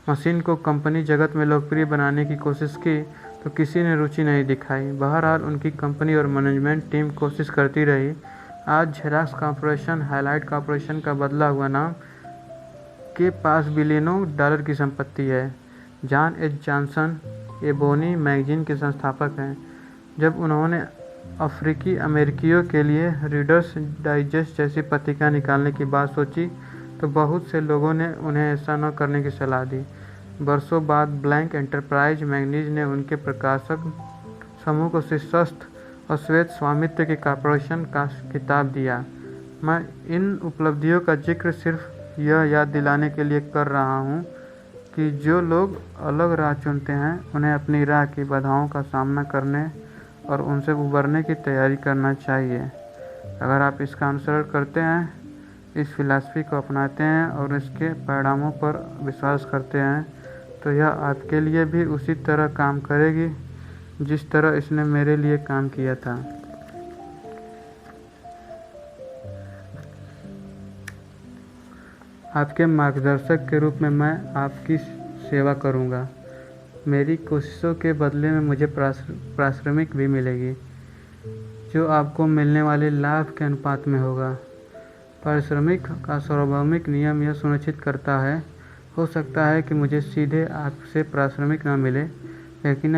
मशीन को कंपनी जगत में लोकप्रिय बनाने की कोशिश की तो किसी ने रुचि नहीं दिखाई। बहरहाल उनकी कंपनी और मैनेजमेंट टीम कोशिश करती रही। आज जेरॉक्स कॉरपोरेशन हैलाइड कॉरपोरेशन का बदला हुआ नाम के पास बिलियनों डॉलर की संपत्ति है। John H Johnson ebony magazine के संस्थापक हैं। जब उन्होंने अफ्रीकी अमेरिकियों के लिए रीडर्स डाइजेस्ट जैसी पत्रिका निकालने की बात सोची तो बहुत से लोगों ने उन्हें ऐसा न करने की सलाह दी। वर्षों बाद ब्लैंक एंटरप्राइज मैगजीन ने उनके प्रकाशक समूह को शीर्षस्थ और श्वेत स्वामित्व के कॉरपोरेशन का खिताब दिया। मैं इन उपलब्धियों का जिक्र सिर्फ यह याद दिलाने के लिए कर रहा हूँ कि जो लोग अलग राह चुनते हैं उन्हें अपनी राह की बाधाओं का सामना करने और उनसे उबरने की तैयारी करना चाहिए। अगर आप इसका अनुसरण करते हैं, इस फिलॉसफी को अपनाते हैं और इसके परिणामों पर विश्वास करते हैं तो यह आपके लिए भी उसी तरह काम करेगी जिस तरह इसने मेरे लिए काम किया था। आपके मार्गदर्शक के रूप में मैं आपकी सेवा करूंगा। मेरी कोशिशों के बदले में मुझे पारिश्रमिक भी मिलेगी, जो आपको मिलने वाले लाभ के अनुपात में होगा। पारिश्रमिक का सार्वभौमिक नियम यह सुनिश्चित करता है हो सकता है कि मुझे सीधे आपसे पारिश्रमिक न मिले, लेकिन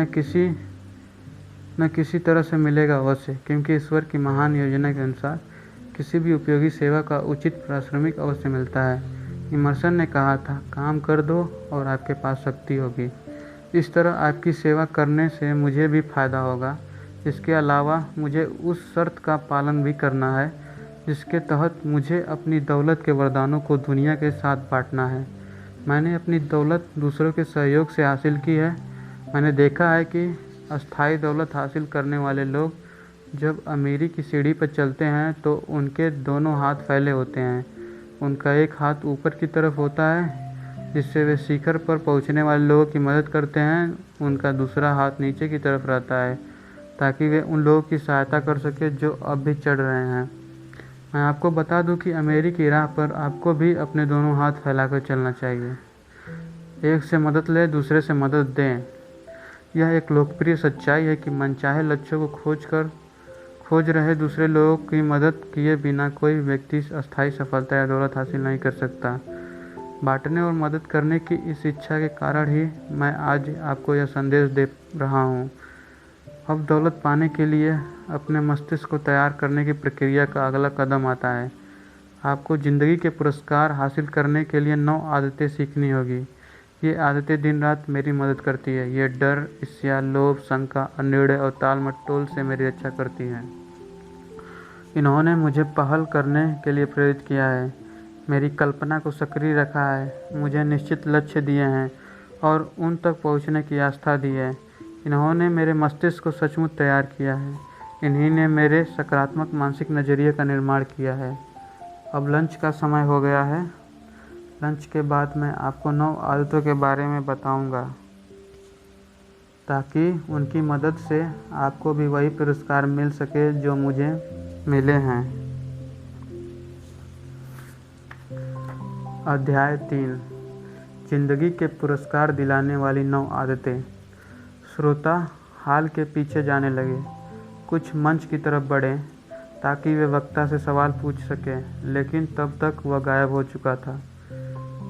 न किसी तरह से मिलेगा अवश्य, क्योंकि ईश्वर की महान योजना के अनुसार किसी भी उपयोगी सेवा का उचित पारिश्रमिक अवश्य मिलता है। इमर्सन ने कहा था, काम कर दो और आपके पास शक्ति होगी। इस तरह आपकी सेवा करने से मुझे भी फायदा होगा। इसके अलावा मुझे उस शर्त का पालन भी करना है जिसके तहत मुझे अपनी दौलत के वरदानों को दुनिया के साथ बांटना है। मैंने अपनी दौलत दूसरों के सहयोग से हासिल की है। मैंने देखा है कि अस्थायी दौलत हासिल करने वाले लोग जब अमीरी की सीढ़ी पर चलते हैं तो उनके दोनों हाथ फैले होते हैं। उनका एक हाथ ऊपर की तरफ होता है जिससे वे शिखर पर पहुंचने वाले लोगों की मदद करते हैं, उनका दूसरा हाथ नीचे की तरफ रहता है ताकि वे उन लोगों की सहायता कर सके जो अब भी चढ़ रहे हैं। मैं आपको बता दूं कि अमीरी की राह पर आपको भी अपने दोनों हाथ फैलाकर चलना चाहिए। एक से मदद ले, दूसरे से मदद दें। यह एक लोकप्रिय सच्चाई है कि मनचाहे लक्ष्यों को खोज रहे दूसरे लोगों की मदद किए बिना कोई व्यक्ति अस्थायी सफलता या दौलत हासिल नहीं कर सकता। बांटने और मदद करने की इस इच्छा के कारण ही मैं आज आपको यह संदेश दे रहा हूँ। अब दौलत पाने के लिए अपने मस्तिष्क को तैयार करने की प्रक्रिया का अगला कदम आता है। आपको ज़िंदगी के पुरस्कार हासिल करने के लिए 9 आदतें सीखनी होगी। ये आदतें दिन रात मेरी मदद करती है। ये डर, ईर्ष्या, लोभ, शंका, अनिर्णय और टाल मटोल से मेरी रक्षा करती हैं। इन्होंने मुझे पहल करने के लिए प्रेरित किया है, मेरी कल्पना को सक्रिय रखा है, मुझे निश्चित लक्ष्य दिए हैं और उन तक पहुंचने की आस्था दी है। इन्होंने मेरे मस्तिष्क को सचमुच तैयार किया है। इन्हीं ने मेरे सकारात्मक मानसिक नज़रिए का निर्माण किया है। अब लंच का समय हो गया है। लंच के बाद मैं आपको 9 आदतों के बारे में बताऊंगा ताकि उनकी मदद से आपको भी वही पुरस्कार मिल सके जो मुझे मिले हैं। अध्याय 3, जिंदगी के पुरस्कार दिलाने वाली 9 आदतें। श्रोता हाल के पीछे जाने लगे, कुछ मंच की तरफ बढ़े ताकि वे वक्ता से सवाल पूछ सकें, लेकिन तब तक वह गायब हो चुका था।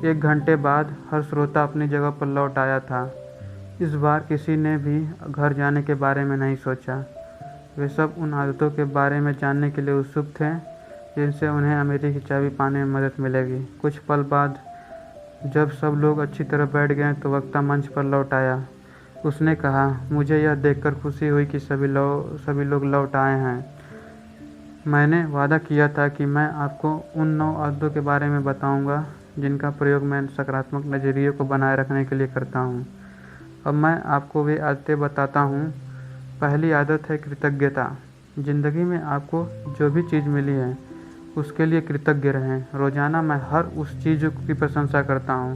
1 घंटे बाद हर श्रोता अपनी जगह पर लौट आया था। इस बार किसी ने भी घर जाने के बारे में नहीं सोचा। वे सब उन आदतों के बारे में जानने के लिए उत्सुक थे जिनसे उन्हें अमीरी की चाबी पाने में मदद मिलेगी। कुछ पल बाद जब सब लोग अच्छी तरह बैठ गए तो वक्ता मंच पर लौट आया। उसने कहा, मुझे यह देखकर खुशी हुई कि सभी लोग लौट आए हैं। मैंने वादा किया था कि मैं आपको उन 9 आदतों के बारे में बताऊंगा जिनका प्रयोग मैं सकारात्मक नज़रिए को बनाए रखने के लिए करता हूं। अब मैं आपको वे आदतें बताता हूं। पहली आदत है कृतज्ञता। ज़िंदगी में आपको जो भी चीज़ मिली है उसके लिए कृतज्ञ रहें। रोज़ाना मैं हर उस चीज़ की प्रशंसा करता हूं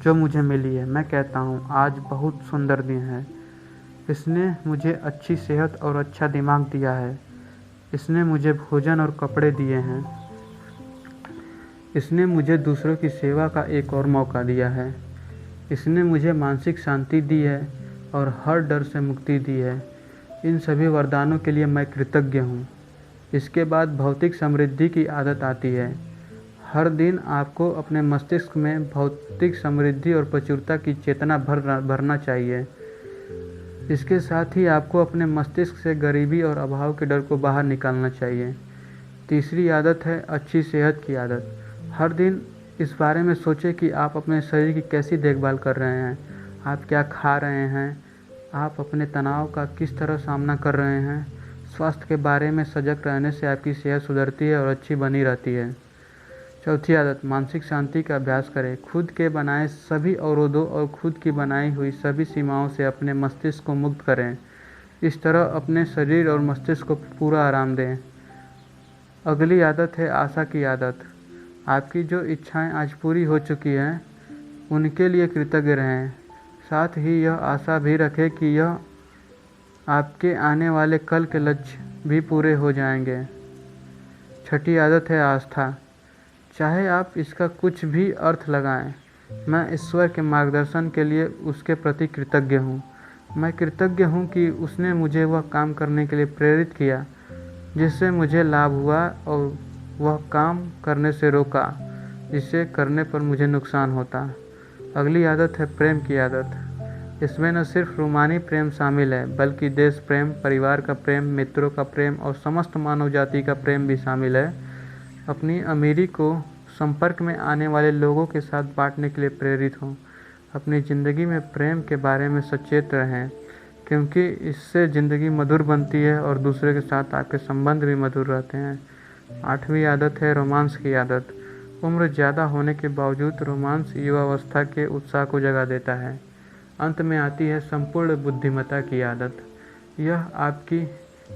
जो मुझे मिली है। मैं कहता हूं, आज बहुत सुंदर दिन है। इसने मुझे अच्छी सेहत और अच्छा दिमाग दिया है। इसने मुझे भोजन और कपड़े दिए हैं। इसने मुझे दूसरों की सेवा का एक और मौका दिया है। इसने मुझे मानसिक शांति दी है और हर डर से मुक्ति दी है। इन सभी वरदानों के लिए मैं कृतज्ञ हूँ। इसके बाद भौतिक समृद्धि की आदत आती है। हर दिन आपको अपने मस्तिष्क में भौतिक समृद्धि और प्रचुरता की चेतना भरना चाहिए। इसके साथ ही आपको अपने मस्तिष्क से गरीबी और अभाव के डर को बाहर निकालना चाहिए। तीसरी आदत है अच्छी सेहत की आदत। हर दिन इस बारे में सोचें कि आप अपने शरीर की कैसी देखभाल कर रहे हैं, आप क्या खा रहे हैं, आप अपने तनाव का किस तरह सामना कर रहे हैं। स्वास्थ्य के बारे में सजग रहने से आपकी सेहत सुधरती है और अच्छी बनी रहती है। चौथी आदत, मानसिक शांति का अभ्यास करें। खुद के बनाए सभी अवरोधों और खुद की बनाई हुई सभी सीमाओं से अपने मस्तिष्क को मुक्त करें। इस तरह अपने शरीर और मस्तिष्क को पूरा आराम दें। अगली आदत है आशा की आदत। आपकी जो इच्छाएं आज पूरी हो चुकी हैं उनके लिए कृतज्ञ रहें। साथ ही यह आशा भी रखें कि यह आपके आने वाले कल के लक्ष्य भी पूरे हो जाएंगे। छठी आदत है आस्था। चाहे आप इसका कुछ भी अर्थ लगाएं, मैं ईश्वर के मार्गदर्शन के लिए उसके प्रति कृतज्ञ हूँ। मैं कृतज्ञ हूँ कि उसने मुझे वह काम करने के लिए प्रेरित किया जिससे मुझे लाभ हुआ और वह काम करने से रोका जिसे करने पर मुझे नुकसान होता। अगली आदत है प्रेम की आदत। इसमें न सिर्फ रूमानी प्रेम शामिल है बल्कि देश प्रेम, परिवार का प्रेम, मित्रों का प्रेम और समस्त मानव जाति का प्रेम भी शामिल है। अपनी अमीरी को संपर्क में आने वाले लोगों के साथ बांटने के लिए प्रेरित हों। अपनी ज़िंदगी में प्रेम के बारे में सचेत रहें, क्योंकि इससे ज़िंदगी मधुर बनती है और दूसरे के साथ आपके संबंध भी मधुर रहते हैं। 8वीं आदत है रोमांस की आदत। उम्र ज़्यादा होने के बावजूद रोमांस युवावस्था के उत्साह को जगा देता है। अंत में आती है संपूर्ण बुद्धिमत्ता की आदत। यह आपकी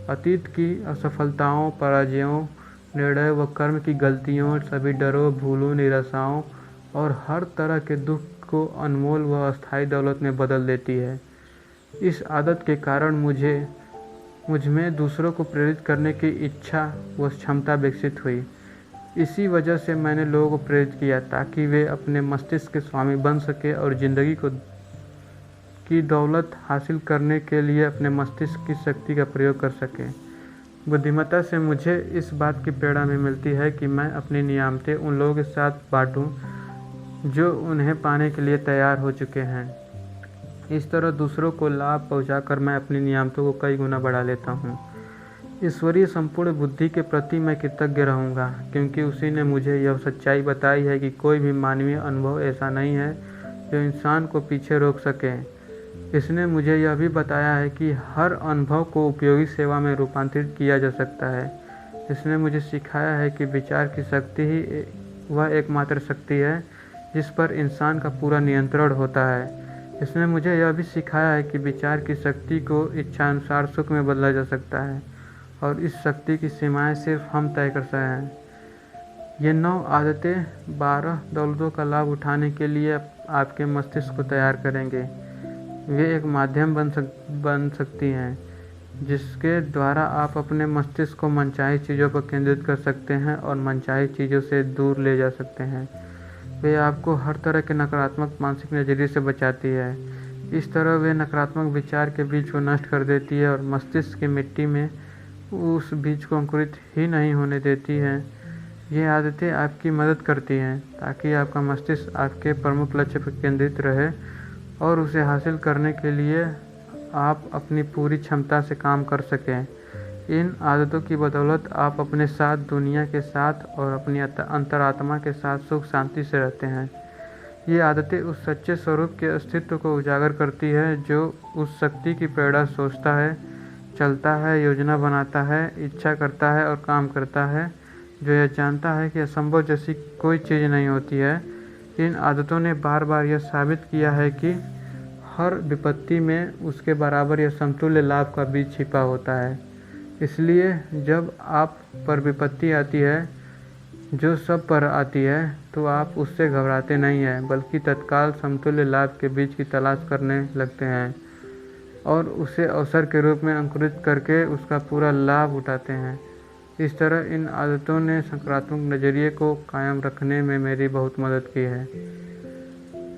अतीत की असफलताओं, पराजयों, निर्णय व कर्म की गलतियों, सभी डरों, भूलों, निराशाओं और हर तरह के दुख को अनमोल व अस्थायी दौलत में बदल देती है। इस आदत के कारण मुझ में दूसरों को प्रेरित करने की इच्छा व क्षमता विकसित हुई। इसी वजह से मैंने लोगों को प्रेरित किया ताकि वे अपने मस्तिष्क के स्वामी बन सके और ज़िंदगी की दौलत हासिल करने के लिए अपने मस्तिष्क की शक्ति का प्रयोग कर सके। बुद्धिमत्ता से मुझे इस बात की प्रेरणा भी मिलती है कि मैं अपनी नियामतें उन लोगों के साथ बांटूं जो उन्हें पाने के लिए तैयार हो चुके हैं। इस तरह दूसरों को लाभ पहुंचाकर मैं अपनी नियामतों को कई गुना बढ़ा लेता हूं। ईश्वरीय संपूर्ण बुद्धि के प्रति मैं कृतज्ञ रहूंगा, क्योंकि उसी ने मुझे यह सच्चाई बताई है कि कोई भी मानवीय अनुभव ऐसा नहीं है जो इंसान को पीछे रोक सके। इसने मुझे यह भी बताया है कि हर अनुभव को उपयोगी सेवा में रूपांतरित किया जा सकता है। इसने मुझे सिखाया है कि विचार की शक्ति ही वह एकमात्र शक्ति है जिस पर इंसान का पूरा नियंत्रण होता है। इसने मुझे यह भी सिखाया है कि विचार की शक्ति को इच्छानुसार सुख में बदला जा सकता है और इस शक्ति की सीमाएं सिर्फ हम तय कर सकते हैं। ये 9 आदतें 12 दौलतों का लाभ उठाने के लिए आपके मस्तिष्क को तैयार करेंगे। वे एक माध्यम बन सकती हैं जिसके द्वारा आप अपने मस्तिष्क को मनचाही चीज़ों पर केंद्रित कर सकते हैं और मनचाही चीज़ों से दूर ले जा सकते हैं। वे आपको हर तरह के नकारात्मक मानसिक नज़रिए से बचाती है। इस तरह वे नकारात्मक विचार के बीज को नष्ट कर देती है और मस्तिष्क की मिट्टी में उस बीज को अंकुरित ही नहीं होने देती है। ये आदतें आपकी मदद करती हैं ताकि आपका मस्तिष्क आपके प्रमुख लक्ष्य पर केंद्रित रहे और उसे हासिल करने के लिए आप अपनी पूरी क्षमता से काम कर सकें। इन आदतों की बदौलत आप अपने साथ, दुनिया के साथ और अपनी अंतरात्मा के साथ सुख शांति से रहते हैं। ये आदतें उस सच्चे स्वरूप के अस्तित्व को उजागर करती है जो उस शक्ति की प्रेरणा सोचता है, चलता है, योजना बनाता है, इच्छा करता है और काम करता है, जो यह जानता है कि असंभव जैसी कोई चीज़ नहीं होती है। इन आदतों ने बार बार यह साबित किया है कि हर विपत्ति में उसके बराबर या समतुल्य लाभ का बीज छिपा होता है। इसलिए जब आप पर विपत्ति आती है, जो सब पर आती है, तो आप उससे घबराते नहीं हैं बल्कि तत्काल समतुल्य लाभ के बीज की तलाश करने लगते हैं और उसे अवसर के रूप में अंकुरित करके उसका पूरा लाभ उठाते हैं। इस तरह इन आदतों ने सकारात्मक नज़रिए को कायम रखने में मेरी बहुत मदद की है।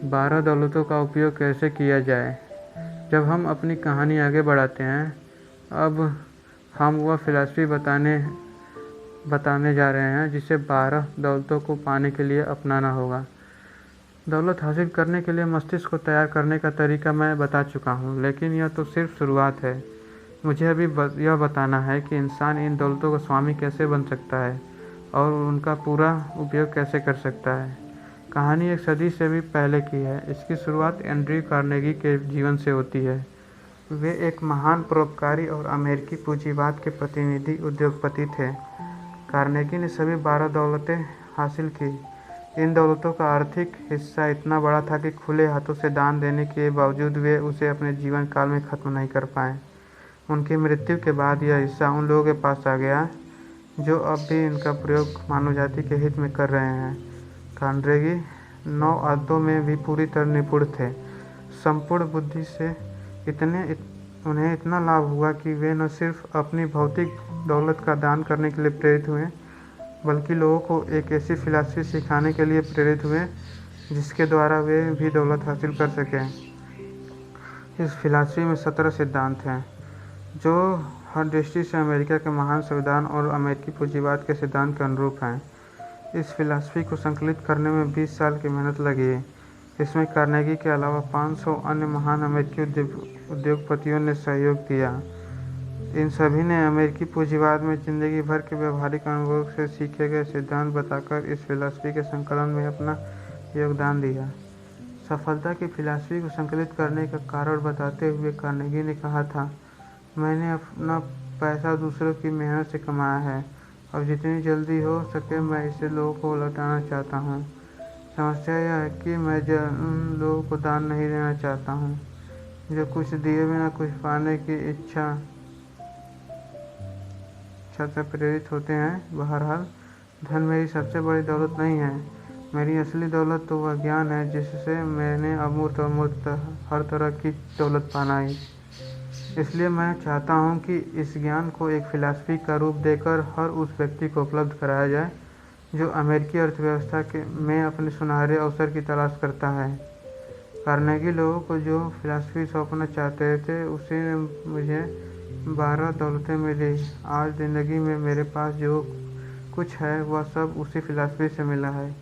12 दौलतों का उपयोग कैसे किया जाए? जब हम अपनी कहानी आगे बढ़ाते हैं, अब हम वह फिलॉसफी बताने जा रहे हैं जिसे 12 दौलतों को पाने के लिए अपनाना होगा। दौलत हासिल करने के लिए मस्तिष्क को तैयार करने का तरीका मैं बता चुका हूँ, लेकिन यह तो सिर्फ शुरुआत है। मुझे अभी यह बताना है कि इंसान इन दौलतों का स्वामी कैसे बन सकता है और उनका पूरा उपयोग कैसे कर सकता है। कहानी एक सदी से भी पहले की है। इसकी शुरुआत एंड्रयू कार्नेगी के जीवन से होती है। वे एक महान परोपकारी और अमेरिकी पूंजीवाद के प्रतिनिधि उद्योगपति थे। कार्नेगी ने सभी 12 दौलतें हासिल की। इन दौलतों का आर्थिक हिस्सा इतना बड़ा था कि खुले हाथों से दान देने के बावजूद वे उसे अपने जीवन काल में ख़त्म नहीं कर पाए। उनकी मृत्यु के बाद यह हिस्सा उन लोगों के पास आ गया जो अब भी इनका प्रयोग मानव जाति के हित में कर रहे हैं। कार्नेगी 9 आदतों में भी पूरी तरह निपुण थे। संपूर्ण बुद्धि से उन्हें इतना लाभ हुआ कि वे न सिर्फ अपनी भौतिक दौलत का दान करने के लिए प्रेरित हुए, बल्कि लोगों को एक ऐसी फिलॉसफी सिखाने के लिए प्रेरित हुए जिसके द्वारा वे भी दौलत हासिल कर सकें। इस फिलॉसफी में 17 सिद्धांत हैं जो हर दृष्टि से अमेरिका के महान संविधान और अमेरिकी पूंजीवाद के सिद्धांत के अनुरूप हैं। इस फिलॉसफी को संकलित करने में 20 साल की मेहनत लगी। इसमें कार्नेगी के अलावा 500 अन्य महान अमेरिकी उद्योगपतियों ने सहयोग दिया। इन सभी ने अमेरिकी पूंजीवाद में जिंदगी भर के व्यवहारिक अनुभव से सीखे गए सिद्धांत बताकर इस फिलॉसफी के संकलन में अपना योगदान दिया। सफलता की फिलॉसफी को संकलित करने का कारण बताते हुए कार्नेगी ने कहा था, मैंने अपना पैसा दूसरों की मेहनत से कमाया है और जितनी जल्दी हो सके मैं इसे लोगों को लौटाना चाहता हूँ। समस्या यह है कि मैं उन लोगों को दान नहीं देना चाहता हूँ जो कुछ दिए बिना कुछ पाने की इच्छा से प्रेरित होते हैं। बहरहाल, धन मेरी सबसे बड़ी दौलत नहीं है। मेरी असली दौलत तो वह ज्ञान है जिससे मैंने अमूर्त और मूर्त हर तरह की दौलत पाई। इसलिए मैं चाहता हूँ कि इस ज्ञान को एक फिलॉसफी का रूप देकर हर उस व्यक्ति को उपलब्ध कराया जाए जो अमेरिकी अर्थव्यवस्था में अपने सुनहरे अवसर की तलाश करता है। कार्नेगी लोगों को जो फिलॉसफी सौंपना चाहते थे उसी में मुझे 12 दौलतें मिली। आज ज़िंदगी में मेरे पास जो कुछ है वह सब उसी फिलॉसफी से मिला है।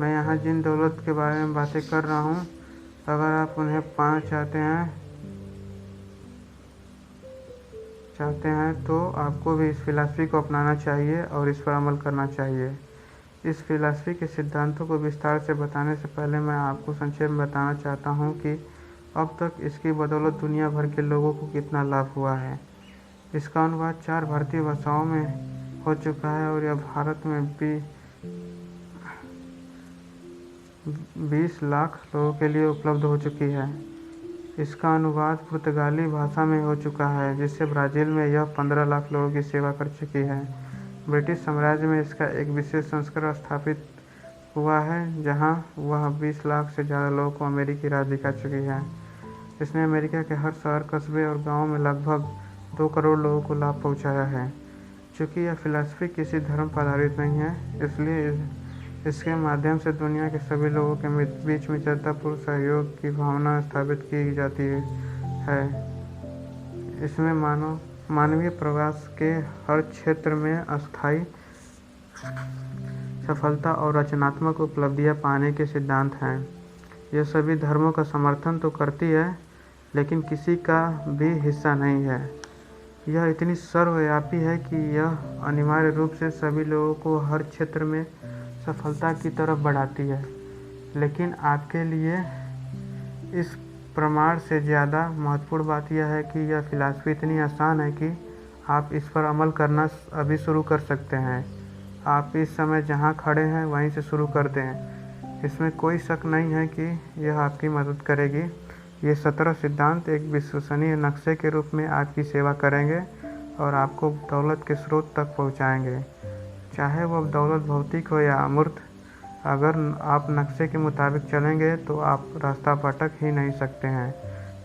मैं यहाँ जिन दौलत के बारे में बातें कर रहा हूँ, अगर आप उन्हें पाना चाहते हैं तो आपको भी इस फिलॉसफी को अपनाना चाहिए और इस पर अमल करना चाहिए। इस फिलॉसफी के सिद्धांतों को विस्तार से बताने से पहले मैं आपको संक्षेप में बताना चाहता हूँ कि अब तक इसकी बदौलत दुनिया भर के लोगों को कितना लाभ हुआ है। इसका अनुवाद 4 भारतीय भाषाओं में हो चुका है और यह भारत में भी 20 लाख लोगों के लिए उपलब्ध हो चुकी है। इसका अनुवाद पुर्तगाली भाषा में हो चुका है, जिससे ब्राज़ील में यह 15 लाख लोगों की सेवा कर चुकी है। ब्रिटिश साम्राज्य में इसका एक विशेष संस्करण स्थापित हुआ है, जहां वह 20 लाख से ज़्यादा लोगों को अमेरिकी राज दिखा चुकी है। इसने अमेरिका के हर शहर, कस्बे और गाँव में लगभग 2 करोड़ लोगों को लाभ पहुँचाया है। चूँकि यह फिलॉसफी किसी धर्म पर आधारित नहीं है, इसलिए इसके माध्यम से दुनिया के सभी लोगों के बीच मित्रतापूर्ण सहयोग की भावना स्थापित की जाती है। इसमें मानवीय प्रवास के हर क्षेत्र में अस्थायी सफलता और रचनात्मक उपलब्धियां पाने के सिद्धांत हैं। यह सभी धर्मों का समर्थन तो करती है, लेकिन किसी का भी हिस्सा नहीं है। यह इतनी सर्वव्यापी है कि यह अनिवार्य रूप से सभी लोगों को हर क्षेत्र में सफलता की तरफ बढ़ाती है। लेकिन आपके लिए इस प्रमाण से ज़्यादा महत्वपूर्ण बात यह है कि यह फिलॉसफी इतनी आसान है कि आप इस पर अमल करना अभी शुरू कर सकते हैं। आप इस समय जहां खड़े हैं वहीं से शुरू कर दें। इसमें कोई शक नहीं है कि यह आपकी मदद करेगी। ये 17 सिद्धांत एक विश्वसनीय नक्शे के रूप में आपकी सेवा करेंगे और आपको दौलत के स्रोत तक पहुंचाएंगे, चाहे वह दौलत भौतिक हो या अमूर्त। अगर आप नक्शे के मुताबिक चलेंगे तो आप रास्ता भटक ही नहीं सकते हैं।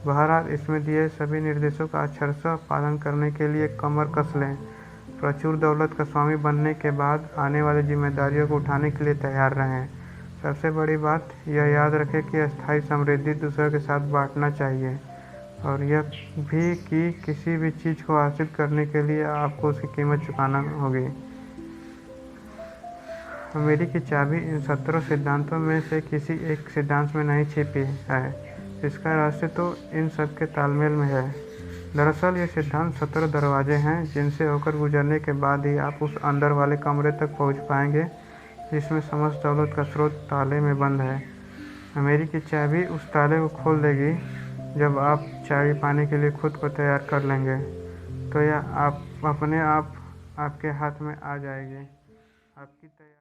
बहरहाल, इसमें दिए सभी निर्देशों का अक्षरशः पालन करने के लिए कमर कस लें। प्रचुर दौलत का स्वामी बनने के बाद आने वाली जिम्मेदारियों को उठाने के लिए तैयार रहें। सबसे बड़ी बात यह याद रखें कि अस्थायी समृद्धि दूसरों के साथ बांटना चाहिए, और यह भी कि किसी भी चीज़ को हासिल करने के लिए आपको उसकी कीमत चुकाना होगी। अमेरिकी चाबी इन 17 सिद्धांतों में से किसी एक सिद्धांत में नहीं छिपी है। इसका रहस्य तो इन सब के तालमेल में है। दरअसल ये सिद्धांत 17 दरवाजे हैं जिनसे होकर गुजरने के बाद ही आप उस अंदर वाले कमरे तक पहुंच पाएंगे जिसमें समस्त दौलत का स्रोत ताले में बंद है। अमेरिकी चाबी उस ताले को खोल देगी। जब आप चाबी पाने के लिए खुद को तैयार कर लेंगे तो यह आप अपने आप आपके हाथ में आ जाएगी। आपकी तैयार